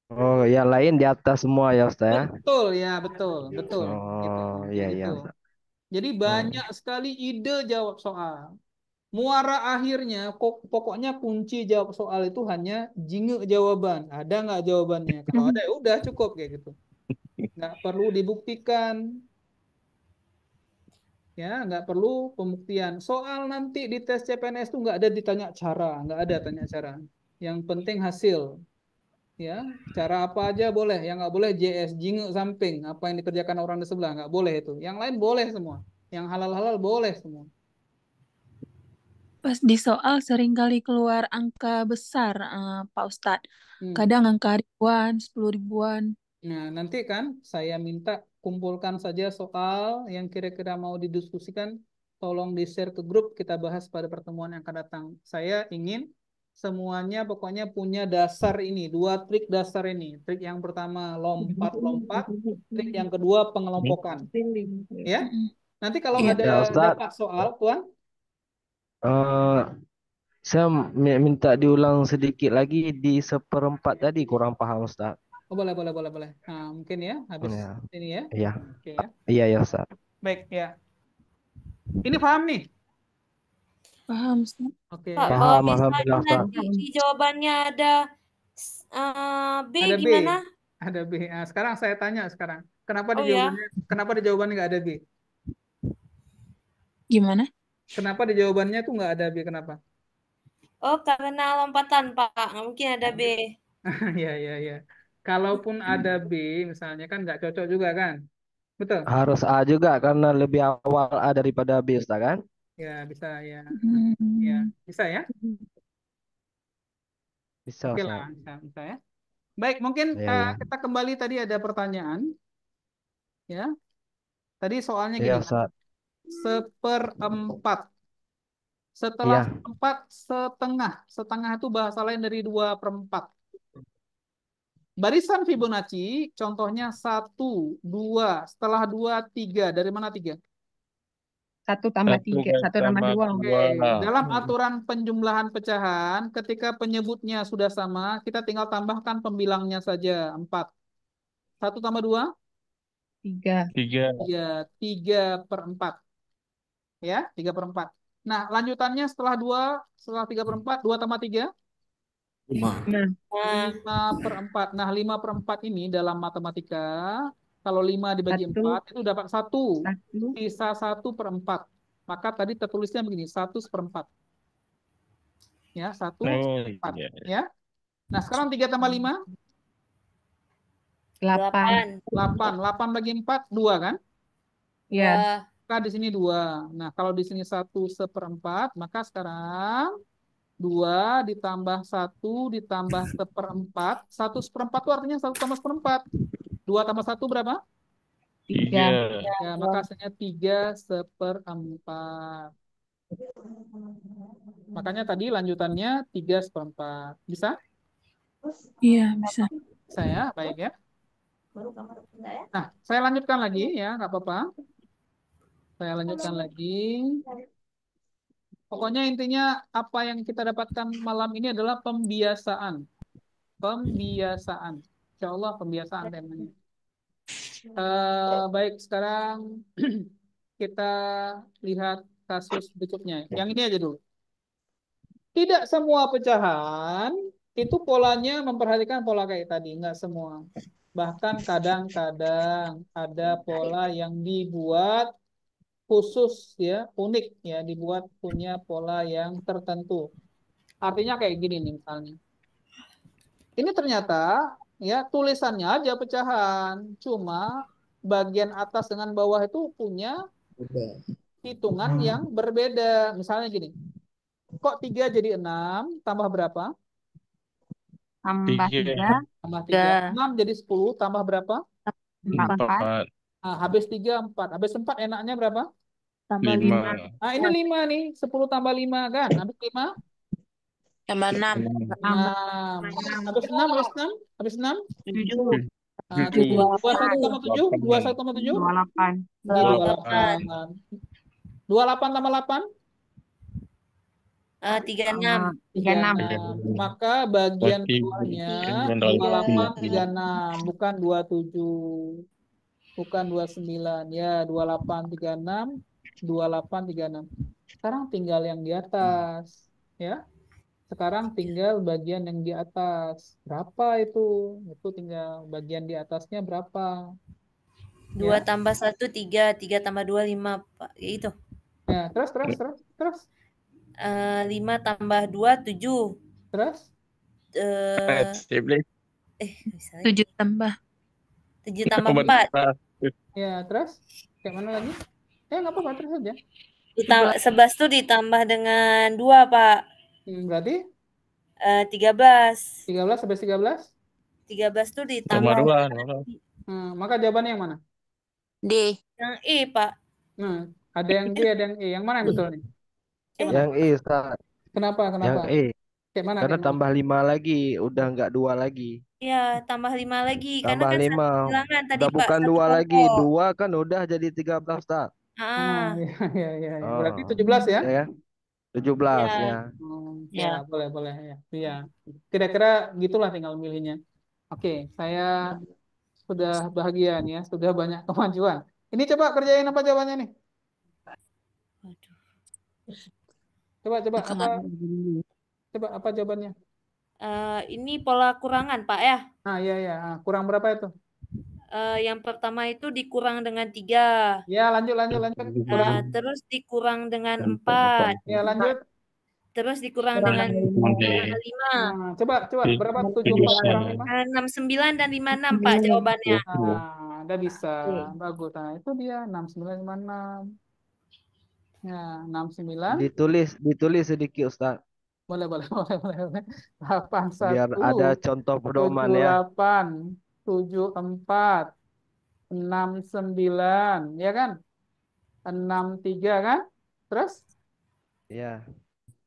[SPEAKER 7] oh, yang lain di atas semua ya Ustaz ya?
[SPEAKER 1] Betul ya, betul, betul. Gitu,
[SPEAKER 7] Oh, iya
[SPEAKER 1] gitu.
[SPEAKER 7] iya Ustaz.
[SPEAKER 1] Jadi
[SPEAKER 7] Hmm.
[SPEAKER 1] banyak sekali ide jawab soal. Muara akhirnya, pokoknya kunci jawab soal itu hanya jinge jawaban. Ada nggak jawabannya? Kalau ada, ya udah cukup kayak gitu. Nggak perlu dibuktikan, ya nggak perlu pembuktian. Soal nanti di tes CPNS itu nggak ada ditanya cara, nggak ada tanya cara. Yang penting hasil, ya. Cara apa aja boleh, yang nggak boleh JS, jinge samping, apa yang dikerjakan orang di sebelah nggak boleh itu. Yang lain boleh semua, yang halal-halal boleh semua.
[SPEAKER 5] Pas di soal sering kali keluar angka besar, Pak Ustadz.
[SPEAKER 1] Hmm.
[SPEAKER 5] Kadang angka ribuan, 10 ribuan.
[SPEAKER 1] Nah, nanti kan saya minta kumpulkan saja soal yang kira-kira mau didiskusikan, tolong di-share ke grup, kita bahas pada pertemuan yang akan datang. Saya ingin semuanya pokoknya punya dasar ini, dua trik dasar ini. Trik yang pertama lompat-lompat, trik yang kedua pengelompokan. Ya,
[SPEAKER 5] Mm-mm.
[SPEAKER 1] nanti kalau
[SPEAKER 5] Iya.
[SPEAKER 1] ada
[SPEAKER 7] Ya Ustaz,
[SPEAKER 1] dapat soal, Tuan,
[SPEAKER 7] eh, saya minta diulang sedikit lagi di seperempat tadi kurang paham Ustaz.
[SPEAKER 1] boleh. Nah, mungkin ya, habis
[SPEAKER 7] Ya,
[SPEAKER 1] ini ya.
[SPEAKER 7] iya,
[SPEAKER 1] Oke ya.
[SPEAKER 7] iya ya Ustaz.
[SPEAKER 1] Baik ya. Ini paham nih?
[SPEAKER 5] Paham, Ustadz?
[SPEAKER 1] Oke.
[SPEAKER 2] Pak, kalau
[SPEAKER 7] Paham,
[SPEAKER 2] misalnya
[SPEAKER 7] alhamdulillah Ustaz.
[SPEAKER 2] nanti di jawabannya ada B
[SPEAKER 1] Ada B,
[SPEAKER 2] gimana?
[SPEAKER 1] ada B. Nah, sekarang saya tanya sekarang,
[SPEAKER 2] Oh ya,
[SPEAKER 1] kenapa di jawabannya nggak ada B?
[SPEAKER 5] Gimana?
[SPEAKER 1] Kenapa di jawabannya tuh nggak ada B? Kenapa?
[SPEAKER 2] oh karena lompatan Pak, nggak mungkin ada B.
[SPEAKER 1] Ya. Kalaupun ada B, misalnya kan nggak cocok juga kan? Betul?
[SPEAKER 7] Harus A juga karena lebih awal A daripada B Ustaz kan?
[SPEAKER 1] Ya bisa ya. Ya
[SPEAKER 5] Hmm.
[SPEAKER 1] bisa ya.
[SPEAKER 7] Bisa
[SPEAKER 1] Oke lah,
[SPEAKER 7] Ustaz.
[SPEAKER 1] bisa ya. Baik, mungkin
[SPEAKER 7] Iya, iya.
[SPEAKER 1] kita kembali tadi ada pertanyaan, ya. Tadi soalnya
[SPEAKER 7] Iya
[SPEAKER 1] gini kan,
[SPEAKER 7] Ustaz.
[SPEAKER 1] seperempat. Setelah
[SPEAKER 7] Iya.
[SPEAKER 1] seperempat, setengah. Setengah itu bahasa lain dari 2/4. Barisan Fibonacci, contohnya 1, 2, setelah 2, 3. Dari mana 3?
[SPEAKER 3] 1 tambah 3, 1 tambah 2.
[SPEAKER 1] Oke, dalam aturan penjumlahan pecahan, ketika penyebutnya sudah sama, kita tinggal tambahkan pembilangnya saja, 4. 1 tambah 2,
[SPEAKER 3] 3.
[SPEAKER 6] 3.
[SPEAKER 1] ya 3/4. Ya, 3/4. Nah, lanjutannya setelah 2, setelah 3/4, 2 tambah 3,
[SPEAKER 3] 5.
[SPEAKER 2] Nah,
[SPEAKER 1] 5/4. Nah, 5/4 ini dalam matematika, kalau 5 dibagi
[SPEAKER 3] 1,
[SPEAKER 1] 4, itu dapat 1.
[SPEAKER 3] 1.
[SPEAKER 1] Sisa 1/4. Maka tadi tertulisnya begini, 1/4. Ya, 1/4.
[SPEAKER 6] iya.
[SPEAKER 1] Ya. Nah, sekarang 3 tambah 5,
[SPEAKER 3] 8.
[SPEAKER 1] 8. 8 bagi 4, 2 kan?
[SPEAKER 3] Ya.
[SPEAKER 1] Maka di sini 2. Nah, kalau di sini 1/4, maka sekarang 2 ditambah 1 ditambah 1/4. 1/4 itu artinya 1 tambah 1/4. 2 tambah 1 berapa?
[SPEAKER 3] 3.
[SPEAKER 6] 3.
[SPEAKER 1] Ya, maka hasilnya 3/4. Makanya tadi lanjutannya 3/4. Bisa?
[SPEAKER 5] Iya, bisa.
[SPEAKER 1] Saya, baik ya. Nah, saya lanjutkan lagi ya, nggak apa-apa. Saya lanjutkan lagi. Pokoknya intinya apa yang kita dapatkan malam ini adalah pembiasaan. Pembiasaan. Insya Allah pembiasaan temanya. Baik, sekarang kita lihat kasus berikutnya. Yang ini aja dulu. Tidak semua pecahan itu polanya memperhatikan pola kayak tadi, nggak semua. Bahkan kadang-kadang ada pola yang dibuat khusus ya, unik ya, dibuat punya pola yang tertentu. Artinya kayak gini nih misalnya. ini ternyata ya tulisannya aja pecahan. Cuma bagian atas dengan bawah itu punya hitungan yang berbeda. Misalnya gini, kok 3 jadi 6 tambah berapa?
[SPEAKER 3] Tambah 3,
[SPEAKER 1] Tambah 3. 6 jadi 10 tambah berapa?
[SPEAKER 3] 4,
[SPEAKER 6] 4,
[SPEAKER 1] Nah, habis 3, 4. Habis 4 enaknya berapa?
[SPEAKER 3] tambah
[SPEAKER 6] 5,
[SPEAKER 3] 5,
[SPEAKER 1] Nah, ini 5 nih. 10 tambah 5 kan? Habis 5?
[SPEAKER 2] Tambah 6.
[SPEAKER 1] 6. Habis 6, habis 6? Habis 6?
[SPEAKER 3] 7,
[SPEAKER 1] Nah,
[SPEAKER 6] 7,
[SPEAKER 1] 21 tambah 7? 21 tambah 7?
[SPEAKER 3] 28,
[SPEAKER 1] Ini
[SPEAKER 6] 28,
[SPEAKER 1] 28. 28 tambah 8?
[SPEAKER 2] 36.
[SPEAKER 1] 36. Maka bagian bawahnya 28, 36. Bukan 27. Bukan 29. Ya, 28, 36. 28, 36. Sekarang tinggal yang di atas. Ya. Sekarang tinggal bagian yang di atas. Berapa itu? Itu tinggal bagian di atasnya berapa?
[SPEAKER 2] 2
[SPEAKER 1] Ya.
[SPEAKER 2] tambah 1, 3. 3 tambah 2, 5, Pak. Ya itu.
[SPEAKER 1] Ya, terus.
[SPEAKER 2] 5 tambah 2, 7.
[SPEAKER 1] Terus?
[SPEAKER 2] Bisa
[SPEAKER 5] 7 tambah
[SPEAKER 2] 7 tambah 4.
[SPEAKER 1] Ya, terus? Kayak mana lagi? Nggak apa-apa, terus aja.
[SPEAKER 2] 11 tuh ditambah dengan 2, Pak.
[SPEAKER 1] Berarti
[SPEAKER 2] 13.
[SPEAKER 1] 13 habis 13?
[SPEAKER 2] 13 tuh
[SPEAKER 6] tambah
[SPEAKER 2] ditambah
[SPEAKER 6] 2,
[SPEAKER 1] Maka jawabannya yang mana?
[SPEAKER 2] D. Yang E, Pak.
[SPEAKER 1] Nah, ada yang B, ada yang E. Yang mana yang betul nih? Kayak mana?
[SPEAKER 7] Yang E, Ustaz.
[SPEAKER 1] Kenapa?
[SPEAKER 7] Yang E.
[SPEAKER 1] Kayak mana?
[SPEAKER 7] Karena tambah 5 lagi, udah nggak 2 lagi.
[SPEAKER 2] Iya, tambah 5 lagi. Karena
[SPEAKER 7] Tambah
[SPEAKER 2] kan
[SPEAKER 7] 5.
[SPEAKER 2] satu bilangan tadi,
[SPEAKER 7] Udah
[SPEAKER 2] Pak.
[SPEAKER 7] bukan
[SPEAKER 2] 1
[SPEAKER 7] 2 lagi.
[SPEAKER 2] kelompok.
[SPEAKER 7] 2 kan udah jadi 13, Ustaz.
[SPEAKER 1] Ya. Berarti
[SPEAKER 7] Oh.
[SPEAKER 1] 17 ya?
[SPEAKER 7] Ya kan? 17
[SPEAKER 2] Ya.
[SPEAKER 7] ya.
[SPEAKER 1] Ya, boleh ya. Iya. Kira-kira gitulah tinggal milihnya. Oke, saya sudah bahagia nih ya, sudah banyak kemajuan. Ini coba kerjain apa jawabannya nih? Coba apa jawabannya?
[SPEAKER 2] Ini pola kurangan, Pak ya.
[SPEAKER 1] Iya. Kurang berapa itu?
[SPEAKER 2] Yang pertama itu dikurang dengan 3.
[SPEAKER 1] Ya, lanjut. Kurang.
[SPEAKER 2] Terus dikurang dengan 4.
[SPEAKER 1] Ya, lanjut.
[SPEAKER 2] Terus dikurang dengan 5.
[SPEAKER 1] Coba berapa 74 kurang 5?
[SPEAKER 2] 69 dan 56, Pak, jawabannya.
[SPEAKER 1] Udah bisa. Bagus. Nah, itu dia 69, 56. Ya, 69.
[SPEAKER 7] Ditulis sedikit, Ustaz.
[SPEAKER 1] Boleh. 81.
[SPEAKER 7] Biar ada contoh pedoman ya.
[SPEAKER 1] 78, 74, 69, ya kan? 63 kan? Terus?
[SPEAKER 7] Ya.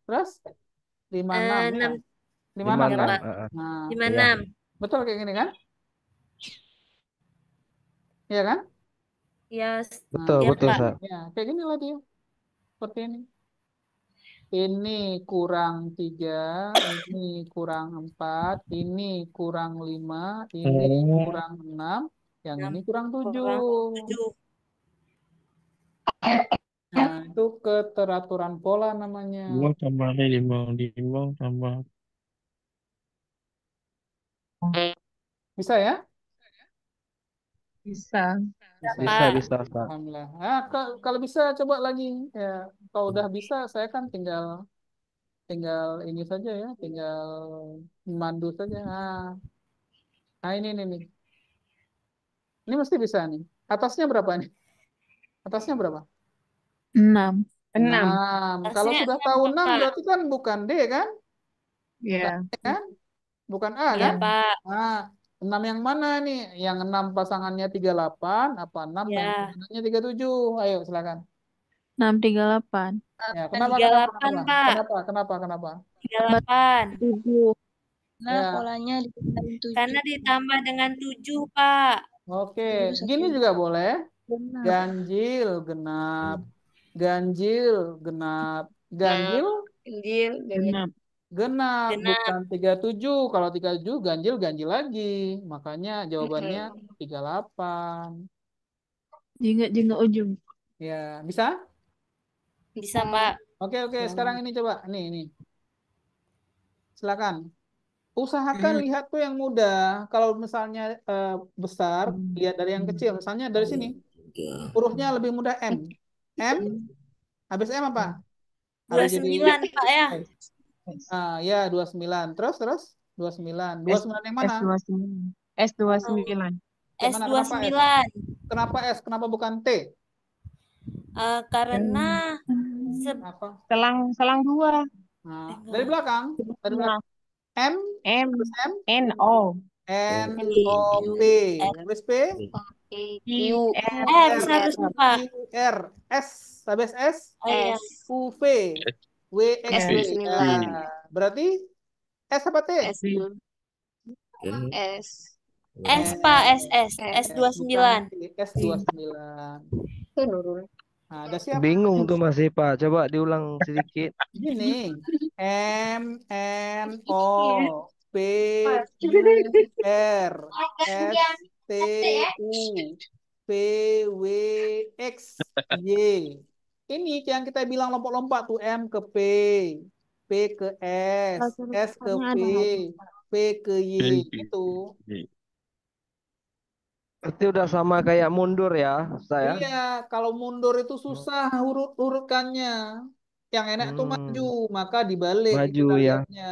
[SPEAKER 1] Terus? 56 ya? 56 kan?
[SPEAKER 7] 56.
[SPEAKER 1] Nah,
[SPEAKER 2] 56.
[SPEAKER 1] betul kayak gini kan? Iya kan?
[SPEAKER 2] Yes.
[SPEAKER 7] Betul,
[SPEAKER 2] Pak.
[SPEAKER 7] Ustaz.
[SPEAKER 1] Ya, kayak gini lah dia. Seperti ini. Ini kurang 3, ini kurang 4, ini kurang 5, ini kurang 6, yang ini kurang 7. Nah, itu keteraturan pola namanya.
[SPEAKER 6] 2 tambah 5 tambah.
[SPEAKER 1] Bisa ya?
[SPEAKER 5] bisa.
[SPEAKER 7] Bisa.
[SPEAKER 1] Alhamdulillah. Kalau bisa coba lagi. Ya, kalau udah bisa, saya kan tinggal ini saja ya, tinggal mandu saja. Nah ini nih. Ini mesti bisa nih. Atasnya berapa nih? Atasnya berapa?
[SPEAKER 5] 6.
[SPEAKER 1] 6. Kalau sudah tahu 6 berarti kan bukan D kan?
[SPEAKER 5] Iya.
[SPEAKER 1] Kan? Bukan A
[SPEAKER 2] Iya,
[SPEAKER 1] kan?
[SPEAKER 2] Pak.
[SPEAKER 1] Nah, 6 yang mana nih? Yang 6 pasangannya 38 apa 6
[SPEAKER 2] Ya.
[SPEAKER 1] pasangannya 37? Ayo silakan.
[SPEAKER 5] 638.
[SPEAKER 1] Ya, kenapa?
[SPEAKER 2] 38.
[SPEAKER 5] 7.
[SPEAKER 3] Nah,
[SPEAKER 1] Ya.
[SPEAKER 3] polanya ditambahin 7.
[SPEAKER 2] Karena ditambah dengan 7, Pak.
[SPEAKER 1] Oke, gini juga boleh. Ganjil genap. Ganjil genap. Ganjil
[SPEAKER 5] Genap.
[SPEAKER 1] genap. Bukan 37. Kalau 37 ganjil lagi. Makanya jawabannya 38.
[SPEAKER 5] Jingga ujung.
[SPEAKER 1] Ya, bisa?
[SPEAKER 2] Bisa, Pak.
[SPEAKER 1] Oke. Sekarang ini coba. Nih. Silakan. Usahakan lihat tuh yang mudah. Kalau misalnya besar, lihat dari yang kecil. Misalnya dari sini. Hurufnya lebih mudah M. M, habis M apa?
[SPEAKER 2] 29, Pak ya.
[SPEAKER 1] Ya, 29. Terus? 29.
[SPEAKER 3] S
[SPEAKER 1] 29 yang mana?
[SPEAKER 3] S29. S29.
[SPEAKER 1] Yang mana? Kenapa S?
[SPEAKER 2] S29.
[SPEAKER 1] Kenapa S? Kenapa bukan T?
[SPEAKER 2] Karena
[SPEAKER 1] Apa?
[SPEAKER 3] Selang dua.
[SPEAKER 1] Nah, dari belakang. Dari belakang. M.
[SPEAKER 3] M
[SPEAKER 1] Tulis M.
[SPEAKER 3] N O
[SPEAKER 1] N
[SPEAKER 2] N
[SPEAKER 1] O P.
[SPEAKER 2] Q
[SPEAKER 1] Tulis P.
[SPEAKER 3] Q
[SPEAKER 2] R
[SPEAKER 3] R
[SPEAKER 2] seharusnya Pak.
[SPEAKER 1] Q R S. Habis S.
[SPEAKER 2] Oh iya.
[SPEAKER 1] U V. W X
[SPEAKER 3] S
[SPEAKER 1] P. Ya. Berarti S apa T?
[SPEAKER 3] S
[SPEAKER 2] S Pak, S S29.
[SPEAKER 1] S29. Nah, udah siap?
[SPEAKER 7] Bingung tuh masih Pak. Coba diulang sedikit.
[SPEAKER 1] Gini. M N O P Q R S T U V W X Y. Ini yang kita bilang lompat-lompat tuh, M ke P ke S ke V ke Y. Itu.
[SPEAKER 7] Berarti udah sama kayak mundur ya, saya.
[SPEAKER 1] Iya, kalau mundur itu susah urut-urutkannya. Yang enak tuh maju, maka dibalik
[SPEAKER 7] Maju
[SPEAKER 1] kita
[SPEAKER 7] ya.
[SPEAKER 1] lihatnya.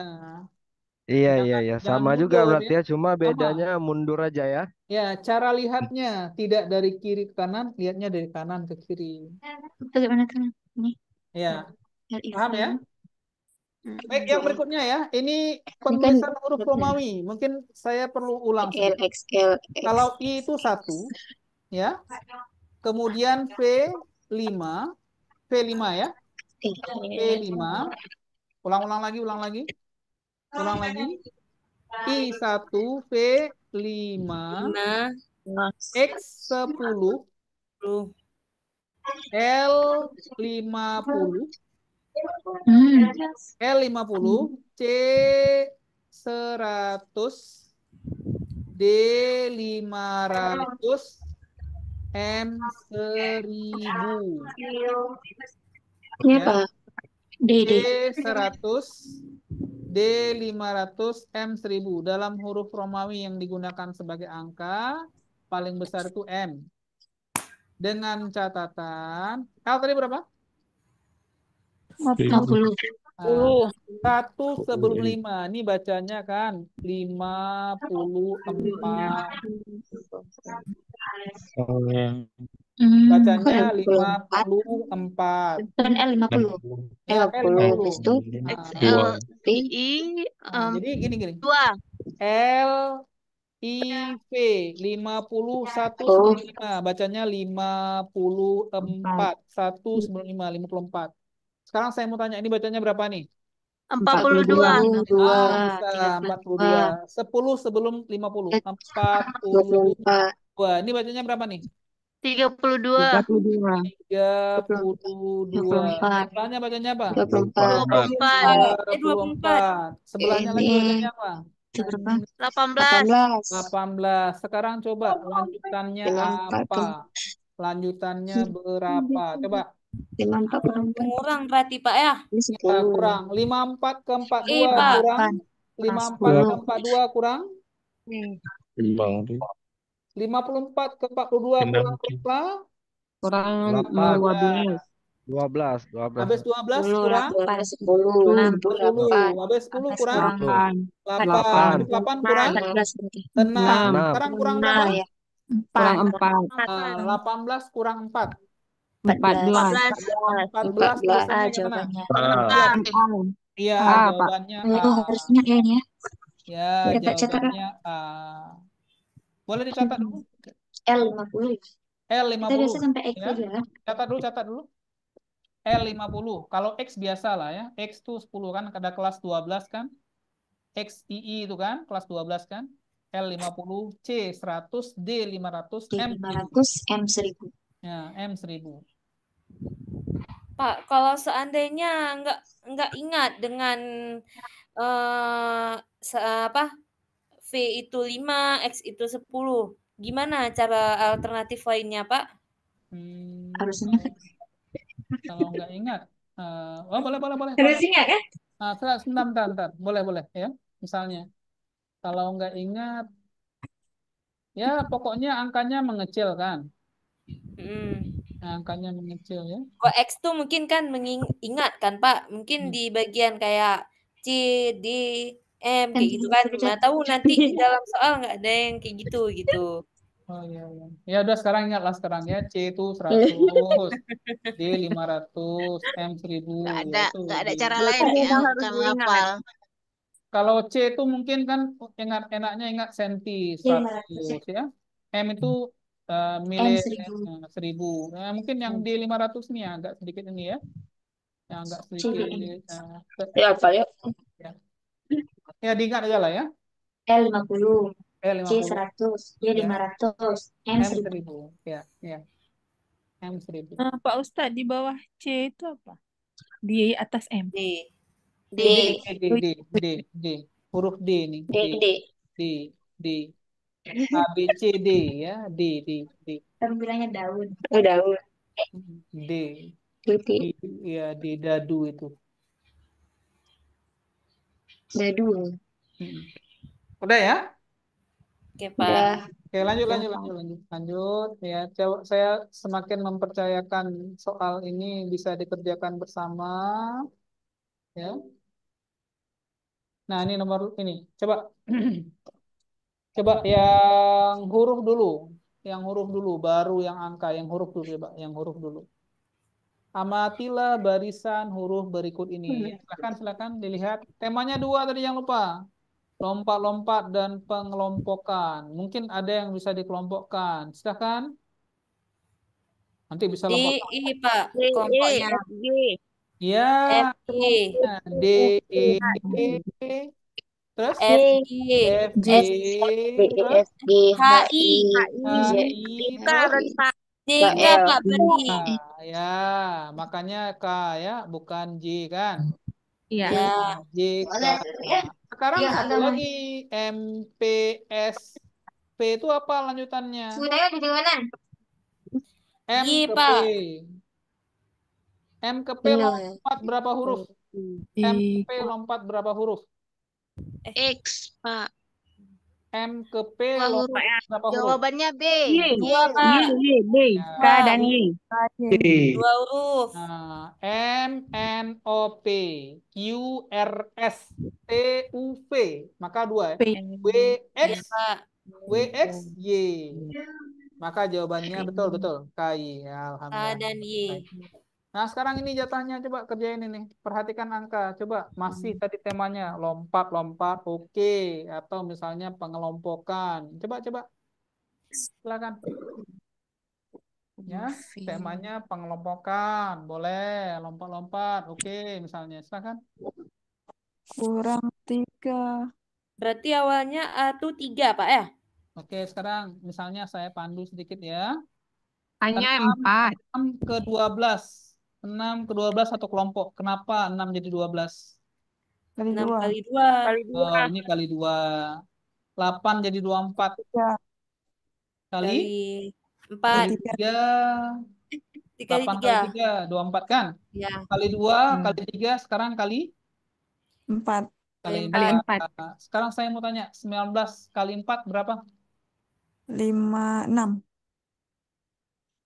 [SPEAKER 7] Iya,
[SPEAKER 1] Jangan
[SPEAKER 7] iya.
[SPEAKER 1] jangan
[SPEAKER 7] Sama juga
[SPEAKER 1] mundur
[SPEAKER 7] berarti
[SPEAKER 1] ya.
[SPEAKER 7] ya. Cuma
[SPEAKER 1] Sama.
[SPEAKER 7] bedanya mundur aja ya.
[SPEAKER 1] Ya, cara lihatnya tidak dari kiri ke kanan, lihatnya dari kanan ke kiri.
[SPEAKER 3] Bagaimana kan? Ini
[SPEAKER 1] Ya,
[SPEAKER 3] LIV.
[SPEAKER 1] paham ya? Baik, yang berikutnya ya. Ini
[SPEAKER 3] Ini kan
[SPEAKER 1] penulisan huruf Romawi. Mungkin saya perlu ulang sedikit.
[SPEAKER 3] XL
[SPEAKER 1] Kalau I itu 1, ya. Kemudian V5 ya. V5. Ulang lagi. Ulang lagi. I1 V5 X10 L50 C100 D500 M1000
[SPEAKER 3] Ini
[SPEAKER 1] ya.
[SPEAKER 3] apa? D.
[SPEAKER 1] C100 D500 M1000 dalam huruf Romawi yang digunakan sebagai angka paling besar itu M. Dengan catatan L tadi berapa?
[SPEAKER 3] 50.
[SPEAKER 1] 1 sebelum 5. Ini bacanya kan 54.
[SPEAKER 6] Oh, ya.
[SPEAKER 1] Bacanya 54.
[SPEAKER 3] Kan L50.
[SPEAKER 1] Ya,
[SPEAKER 3] L50. Habis itu
[SPEAKER 6] Dua.
[SPEAKER 1] Jadi gini. L I V 51 sebelum 5. Bacanya 54. 1 sebelum 5, 54. Sekarang saya mau tanya, ini bacanya berapa nih?
[SPEAKER 3] 42.
[SPEAKER 1] Bisa 42. 10 sebelum 50. 42. Ini bacanya berapa nih?
[SPEAKER 3] 32.
[SPEAKER 1] 32. Sebelahnya bacanya apa?
[SPEAKER 2] 24.
[SPEAKER 1] 24. Sebelahnya lagi bacanya apa? 18. Sekarang coba lanjutannya apa? Lanjutannya berapa? Coba.
[SPEAKER 2] Kurang berarti Pak ya?
[SPEAKER 1] Ya, kurang. 54 ke 42
[SPEAKER 2] Pak.
[SPEAKER 1] kurang. 54 ke 42 kurang. 54 ke 42 kurang berapa?
[SPEAKER 3] Kurang
[SPEAKER 7] 12. 12.
[SPEAKER 1] Habis 12 kurang
[SPEAKER 3] 10.
[SPEAKER 1] 10. Habis 10 kurang 8. Habis 8 kurang 6. Sekarang kurang berapa?
[SPEAKER 3] Kurang
[SPEAKER 1] 18 kurang 4.
[SPEAKER 3] 14.
[SPEAKER 1] 14 tulisannya gimana? Iya, jawabannya A.
[SPEAKER 3] Harusnya ini ya.
[SPEAKER 1] Ya, jawabannya A. Boleh dicatat dulu?
[SPEAKER 3] L50.
[SPEAKER 1] L50.
[SPEAKER 3] Kita biasa sampai X
[SPEAKER 1] Ya.
[SPEAKER 3] aja.
[SPEAKER 1] Catat dulu. L50. Kalau X biasa lah ya. X itu 10 kan, ada kelas 12 kan. XII itu kan, kelas 12 kan. L50, C100, D500, M1000.
[SPEAKER 3] M1000.
[SPEAKER 1] Ya, M1000.
[SPEAKER 2] Pak, kalau seandainya nggak ingat dengan V itu 5, X itu 10. Gimana cara alternatif lainnya, Pak?
[SPEAKER 3] Harusnya
[SPEAKER 1] Kalau nggak ingat, boleh.
[SPEAKER 3] harus ingat kan?
[SPEAKER 1] Sebentar. Boleh ya. Misalnya, kalau nggak ingat, ya pokoknya angkanya mengecil kan. Angkanya mengecil ya.
[SPEAKER 2] Kok X tuh mungkin kan mengingat kan Pak? Mungkin di bagian kayak C, D, M
[SPEAKER 3] Kan
[SPEAKER 2] kayak gitu kan.
[SPEAKER 3] gitu.
[SPEAKER 2] Mana tahu nanti di dalam soal nggak ada yang kayak gitu.
[SPEAKER 1] Oh iya, iya. Ya udah sekarang ingatlah sekarang ya. C itu 100, D 500, M 1000. Ya itu
[SPEAKER 4] Nggak ada
[SPEAKER 1] di.
[SPEAKER 4] cara
[SPEAKER 5] Berarti
[SPEAKER 4] lain
[SPEAKER 5] memang
[SPEAKER 4] yang
[SPEAKER 5] harus
[SPEAKER 4] kamu
[SPEAKER 5] diingat.
[SPEAKER 4] hafal.
[SPEAKER 1] Kalau C itu mungkin kan enaknya ingat senti
[SPEAKER 3] 500 ya.
[SPEAKER 1] 100 ya. M itu
[SPEAKER 3] M
[SPEAKER 1] milen
[SPEAKER 3] 1000.
[SPEAKER 1] 1000. Nah, mungkin yang D 500 nih ya, agak sedikit ini ya. Yang agak sedikit
[SPEAKER 3] CBM.
[SPEAKER 5] Ya apa ya?
[SPEAKER 1] ya. Ya diingat aja lah ya.
[SPEAKER 3] L 50.
[SPEAKER 1] E
[SPEAKER 3] C
[SPEAKER 1] 50
[SPEAKER 3] 100. D
[SPEAKER 1] ya.
[SPEAKER 3] 500. M
[SPEAKER 1] M
[SPEAKER 3] 1000.
[SPEAKER 1] 1000 ya, ya. M 1000.
[SPEAKER 5] Pak Ustadz, di bawah C itu apa? Di atas M.
[SPEAKER 2] D.
[SPEAKER 4] D.
[SPEAKER 1] D, D, D, D, D. Huruf D nih.
[SPEAKER 3] D.
[SPEAKER 1] D,
[SPEAKER 3] D.
[SPEAKER 1] D, D. A, B, C, D ya. D, D, D.
[SPEAKER 3] Kamu bilangnya daun.
[SPEAKER 5] Udah.
[SPEAKER 1] D.
[SPEAKER 3] Titik.
[SPEAKER 1] D, ya, D dadu itu.
[SPEAKER 3] Dadu.
[SPEAKER 1] Mm. Udah ya?
[SPEAKER 2] Oke, Pak.
[SPEAKER 3] Udah.
[SPEAKER 1] Oke, lanjut,
[SPEAKER 3] Udah,
[SPEAKER 1] lanjut,
[SPEAKER 3] Pak.
[SPEAKER 1] lanjut, lanjut. Lanjut ya. Saya semakin mempercayakan soal ini bisa dikerjakan bersama ya. Nah, ini nomor ini. Coba coba yang huruf dulu. Yang huruf dulu, baru yang angka, yang huruf dulu coba, yang huruf dulu. Amatilah barisan huruf berikut ini. Silakan, silakan dilihat. Temanya dua tadi yang lupa. Lompat-lompat dan pengelompokan. Mungkin ada yang bisa dikelompokkan. Silakan. Nanti bisa
[SPEAKER 2] D,
[SPEAKER 1] lompat.
[SPEAKER 2] I, Pak.
[SPEAKER 5] D, E,
[SPEAKER 2] Kelompoknya.
[SPEAKER 5] F, G.
[SPEAKER 1] Ya,
[SPEAKER 2] F, G.
[SPEAKER 1] D, E, terus
[SPEAKER 2] F, G.
[SPEAKER 1] F, G,
[SPEAKER 2] S,
[SPEAKER 3] D, E,
[SPEAKER 1] terus
[SPEAKER 3] F, G,
[SPEAKER 2] H,
[SPEAKER 3] H,
[SPEAKER 2] I.
[SPEAKER 3] I,
[SPEAKER 1] H,
[SPEAKER 3] J,
[SPEAKER 1] I,
[SPEAKER 5] K
[SPEAKER 1] terus
[SPEAKER 5] berarti Pak.
[SPEAKER 2] D,
[SPEAKER 3] K,
[SPEAKER 2] K,
[SPEAKER 3] L.
[SPEAKER 2] Pak. Berarti.
[SPEAKER 1] ya, makanya K ya, bukan J kan?
[SPEAKER 5] Iya.
[SPEAKER 2] Ya.
[SPEAKER 1] J, K.
[SPEAKER 3] Ya.
[SPEAKER 1] Sekarang
[SPEAKER 3] Ya,
[SPEAKER 1] satu
[SPEAKER 3] agama.
[SPEAKER 1] lagi, M, P, S, P itu apa lanjutannya?
[SPEAKER 3] Sebenarnya ada di mana?
[SPEAKER 1] M
[SPEAKER 2] G,
[SPEAKER 1] ke P.
[SPEAKER 2] Pak.
[SPEAKER 1] M ke P
[SPEAKER 3] Iya.
[SPEAKER 1] lompat berapa huruf? M ke P lompat berapa huruf?
[SPEAKER 4] X, Pak.
[SPEAKER 1] M ke P
[SPEAKER 4] Dua huruf.
[SPEAKER 1] lompat berapa huruf?
[SPEAKER 4] Jawabannya B.
[SPEAKER 5] Y.
[SPEAKER 2] Dua, Pak.
[SPEAKER 5] B.
[SPEAKER 1] Ya.
[SPEAKER 5] K dan Y.
[SPEAKER 2] Dua huruf.
[SPEAKER 1] Nah, M N O P Q R S T U V, maka dua ya.
[SPEAKER 5] P.
[SPEAKER 1] W
[SPEAKER 2] Iya,
[SPEAKER 1] X
[SPEAKER 2] Pak.
[SPEAKER 1] W X Y. Maka jawabannya betul betul KI. Ya,
[SPEAKER 2] K
[SPEAKER 1] alhamdulillah.
[SPEAKER 2] dan Y.
[SPEAKER 1] Nah, sekarang ini jatahnya coba kerjain ini. Perhatikan angka. Coba masih tadi temanya lompat-lompat oke atau misalnya pengelompokan. Coba coba silakan. Ya, temanya pengelompokan. Boleh lompat-lompat. Oke, misalnya silakan.
[SPEAKER 5] Kurang 3.
[SPEAKER 2] Berarti awalnya A tuh 3, Pak ya?
[SPEAKER 1] Oke, sekarang misalnya saya pandu sedikit ya.
[SPEAKER 5] Hanya
[SPEAKER 1] 6,
[SPEAKER 5] 4.
[SPEAKER 1] 6 ke 12. 6 ke 12 satu kelompok. Kenapa 6 jadi 12?
[SPEAKER 5] Kali
[SPEAKER 2] 6
[SPEAKER 5] 2.
[SPEAKER 2] kali 2.
[SPEAKER 1] Oh, ini kali 2. 8 jadi 24.
[SPEAKER 5] 3.
[SPEAKER 1] Kali
[SPEAKER 2] Kali 4.
[SPEAKER 1] 3.
[SPEAKER 2] 3 kali
[SPEAKER 1] 8 kali
[SPEAKER 2] 3.
[SPEAKER 1] 3, 24 kan?
[SPEAKER 2] Ya.
[SPEAKER 1] Kali 2, kali 3, sekarang kali
[SPEAKER 5] 4.
[SPEAKER 1] kali
[SPEAKER 2] Kali
[SPEAKER 1] 4.
[SPEAKER 2] 4.
[SPEAKER 1] Sekarang saya mau tanya, 19 kali 4 berapa?
[SPEAKER 5] 5, 6.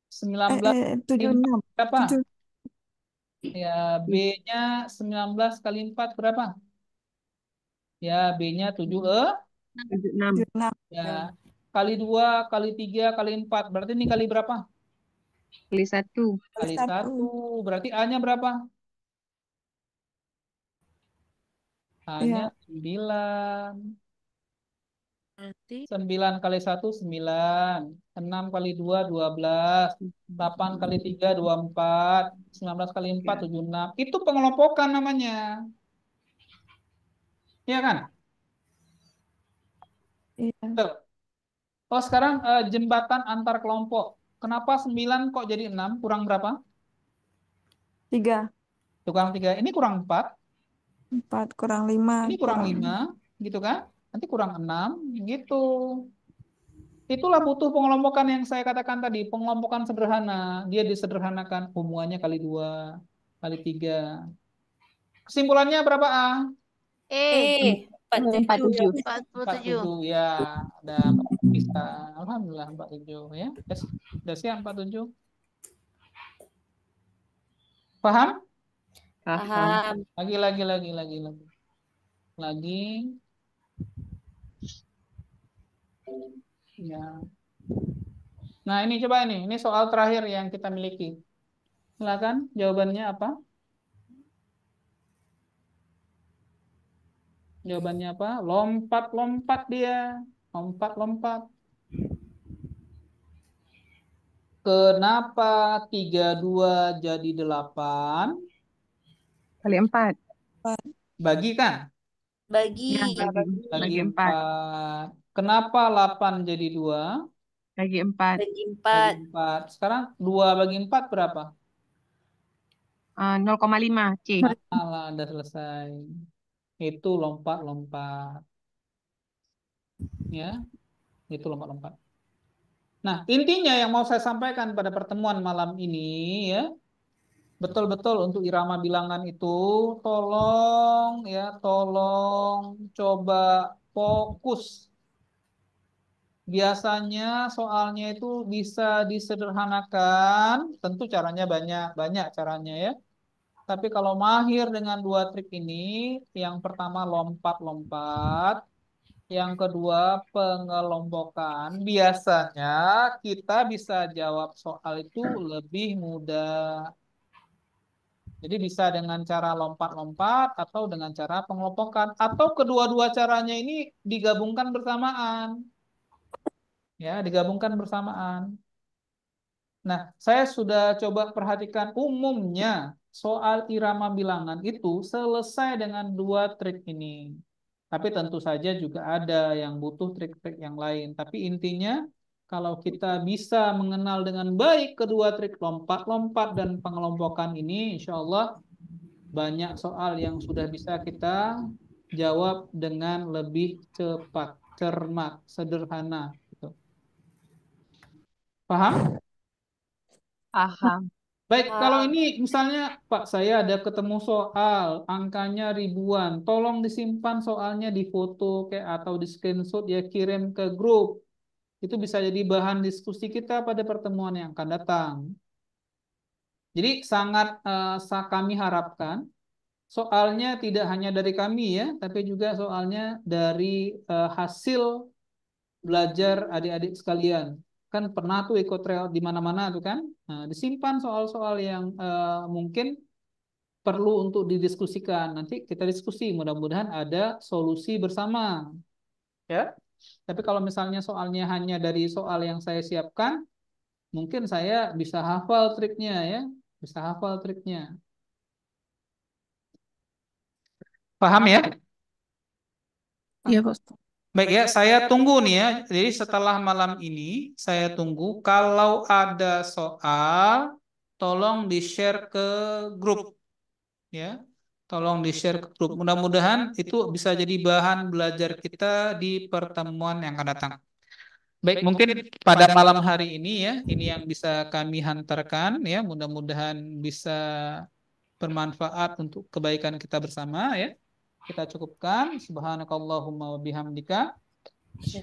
[SPEAKER 1] 19 kali 4
[SPEAKER 5] 7, 6.
[SPEAKER 1] berapa?
[SPEAKER 5] 7.
[SPEAKER 1] Ya, B-nya 19 kali 4 berapa? Ya, B-nya 7
[SPEAKER 5] 6.
[SPEAKER 1] ya. Kali 2, kali 3, kali 4. Berarti ini kali berapa?
[SPEAKER 5] Kali 1.
[SPEAKER 1] Kali 1. Berarti A-nya berapa? A-nya 9.
[SPEAKER 2] Berarti
[SPEAKER 1] 9 kali 1, 9. 6 kali 2, 12. 8 kali 3, 24. 19 kali 4, 76. Itu pengelompokan namanya. Iya kan?
[SPEAKER 5] Iya.
[SPEAKER 1] Betul. Oh, sekarang jembatan antar kelompok. Kenapa 9 kok jadi 6? Kurang berapa?
[SPEAKER 5] 3.
[SPEAKER 1] Kurang 3. Ini kurang 4.
[SPEAKER 5] 4 kurang 5.
[SPEAKER 1] Ini kurang 5. Gitu kan? Nanti kurang 6. Gitu. Itulah butuh pengelompokan yang saya katakan tadi. Pengelompokan sederhana. Dia disederhanakan. Hubungannya kali 2, kali 3. Kesimpulannya berapa A?
[SPEAKER 2] E 47.
[SPEAKER 4] 47.
[SPEAKER 1] 47. Ya, ada 4 bisa. Alhamdulillah 47 ya. Udah siap 47. Paham?
[SPEAKER 2] Paham.
[SPEAKER 1] Lagi. Lagi. Ya. Nah, ini coba ini soal terakhir yang kita miliki. Silakan jawabannya apa? Jawabannya apa? Lompat-lompat dia. Lompat-lompat. Kenapa 32 jadi 8?
[SPEAKER 8] Kali 4.
[SPEAKER 1] Bagi kan?
[SPEAKER 2] Bagi.
[SPEAKER 8] Ya, bagi
[SPEAKER 1] Bagi
[SPEAKER 8] 4.
[SPEAKER 1] 4. Kenapa 8 jadi 2?
[SPEAKER 8] Bagi 4.
[SPEAKER 2] Bagi
[SPEAKER 1] Bagi
[SPEAKER 2] 4.
[SPEAKER 1] 4. Sekarang 2 bagi 4 berapa?
[SPEAKER 8] 0,5 C.
[SPEAKER 1] Alah, udah selesai. Itu lompat-lompat. Ya, itu lompat-lompat. Nah, intinya yang mau saya sampaikan pada pertemuan malam ini ya, betul-betul untuk irama bilangan itu tolong coba fokus. Biasanya soalnya itu bisa disederhanakan, tentu caranya banyak caranya ya. Tapi kalau mahir dengan 2 trik ini, yang pertama lompat-lompat, yang kedua pengelompokan, biasanya kita bisa jawab soal itu lebih mudah. Jadi bisa dengan cara lompat-lompat atau dengan cara pengelompokan, atau kedua-dua caranya ini digabungkan bersamaan. Ya, digabungkan bersamaan. Nah, saya sudah coba perhatikan umumnya soal irama bilangan itu selesai dengan 2 trik ini. Tapi tentu saja juga ada yang butuh trik-trik yang lain. Tapi intinya kalau kita bisa mengenal dengan baik kedua trik lompat-lompat dan pengelompokan ini, insya Allah banyak soal yang sudah bisa kita jawab dengan lebih cepat, cermat, sederhana. Gitu. Paham?
[SPEAKER 8] Paham.
[SPEAKER 1] Baik, kalau ini misalnya Pak, saya ada ketemu soal, angkanya ribuan, tolong disimpan soalnya di foto kayak atau di screenshot ya kirim ke grup. Itu bisa jadi bahan diskusi kita pada pertemuan yang akan datang. Jadi sangat kami harapkan soalnya tidak hanya dari kami ya, tapi juga soalnya dari hasil belajar adik-adik sekalian. Kan pernah tuh ikut trail di mana-mana tuh kan. Nah, disimpan soal-soal yang mungkin perlu untuk didiskusikan. Nanti kita diskusi, mudah-mudahan ada solusi bersama. Ya. Tapi kalau misalnya soalnya hanya dari soal yang saya siapkan, mungkin saya bisa hafal triknya ya. Bisa hafal triknya. Paham ya?
[SPEAKER 5] Iya, Pak Ustadz.
[SPEAKER 1] Baik ya, saya tunggu nih ya. Jadi setelah malam ini, saya tunggu kalau ada soal, tolong di-share ke grup. Ya, tolong di-share ke grup. Mudah-mudahan itu bisa jadi bahan belajar kita di pertemuan yang akan datang. Baik, mungkin pada malam hari ini ya, ini yang bisa kami hantarkan ya. Mudah-mudahan bisa bermanfaat untuk kebaikan kita bersama ya. Kita cukupkan. Subhanakallahumma wa bihamdika.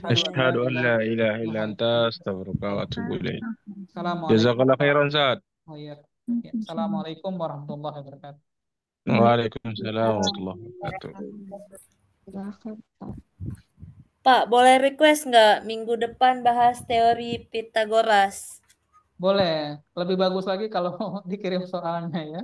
[SPEAKER 6] Asyhadu an la ilaha illa anta astaghfiruka wa atubu ilaik.
[SPEAKER 1] Assalamualaikum.
[SPEAKER 6] Jazakallah khairan Zat.
[SPEAKER 1] Oh, iya. Ya, Assalamualaikum warahmatullahi wabarakatuh.
[SPEAKER 6] Waalaikumsalam warahmatullahi wabarakatuh.
[SPEAKER 2] Pak, boleh request nggak minggu depan bahas teori Pitagoras?
[SPEAKER 1] Boleh. Lebih bagus lagi kalau dikirim soalnya ya.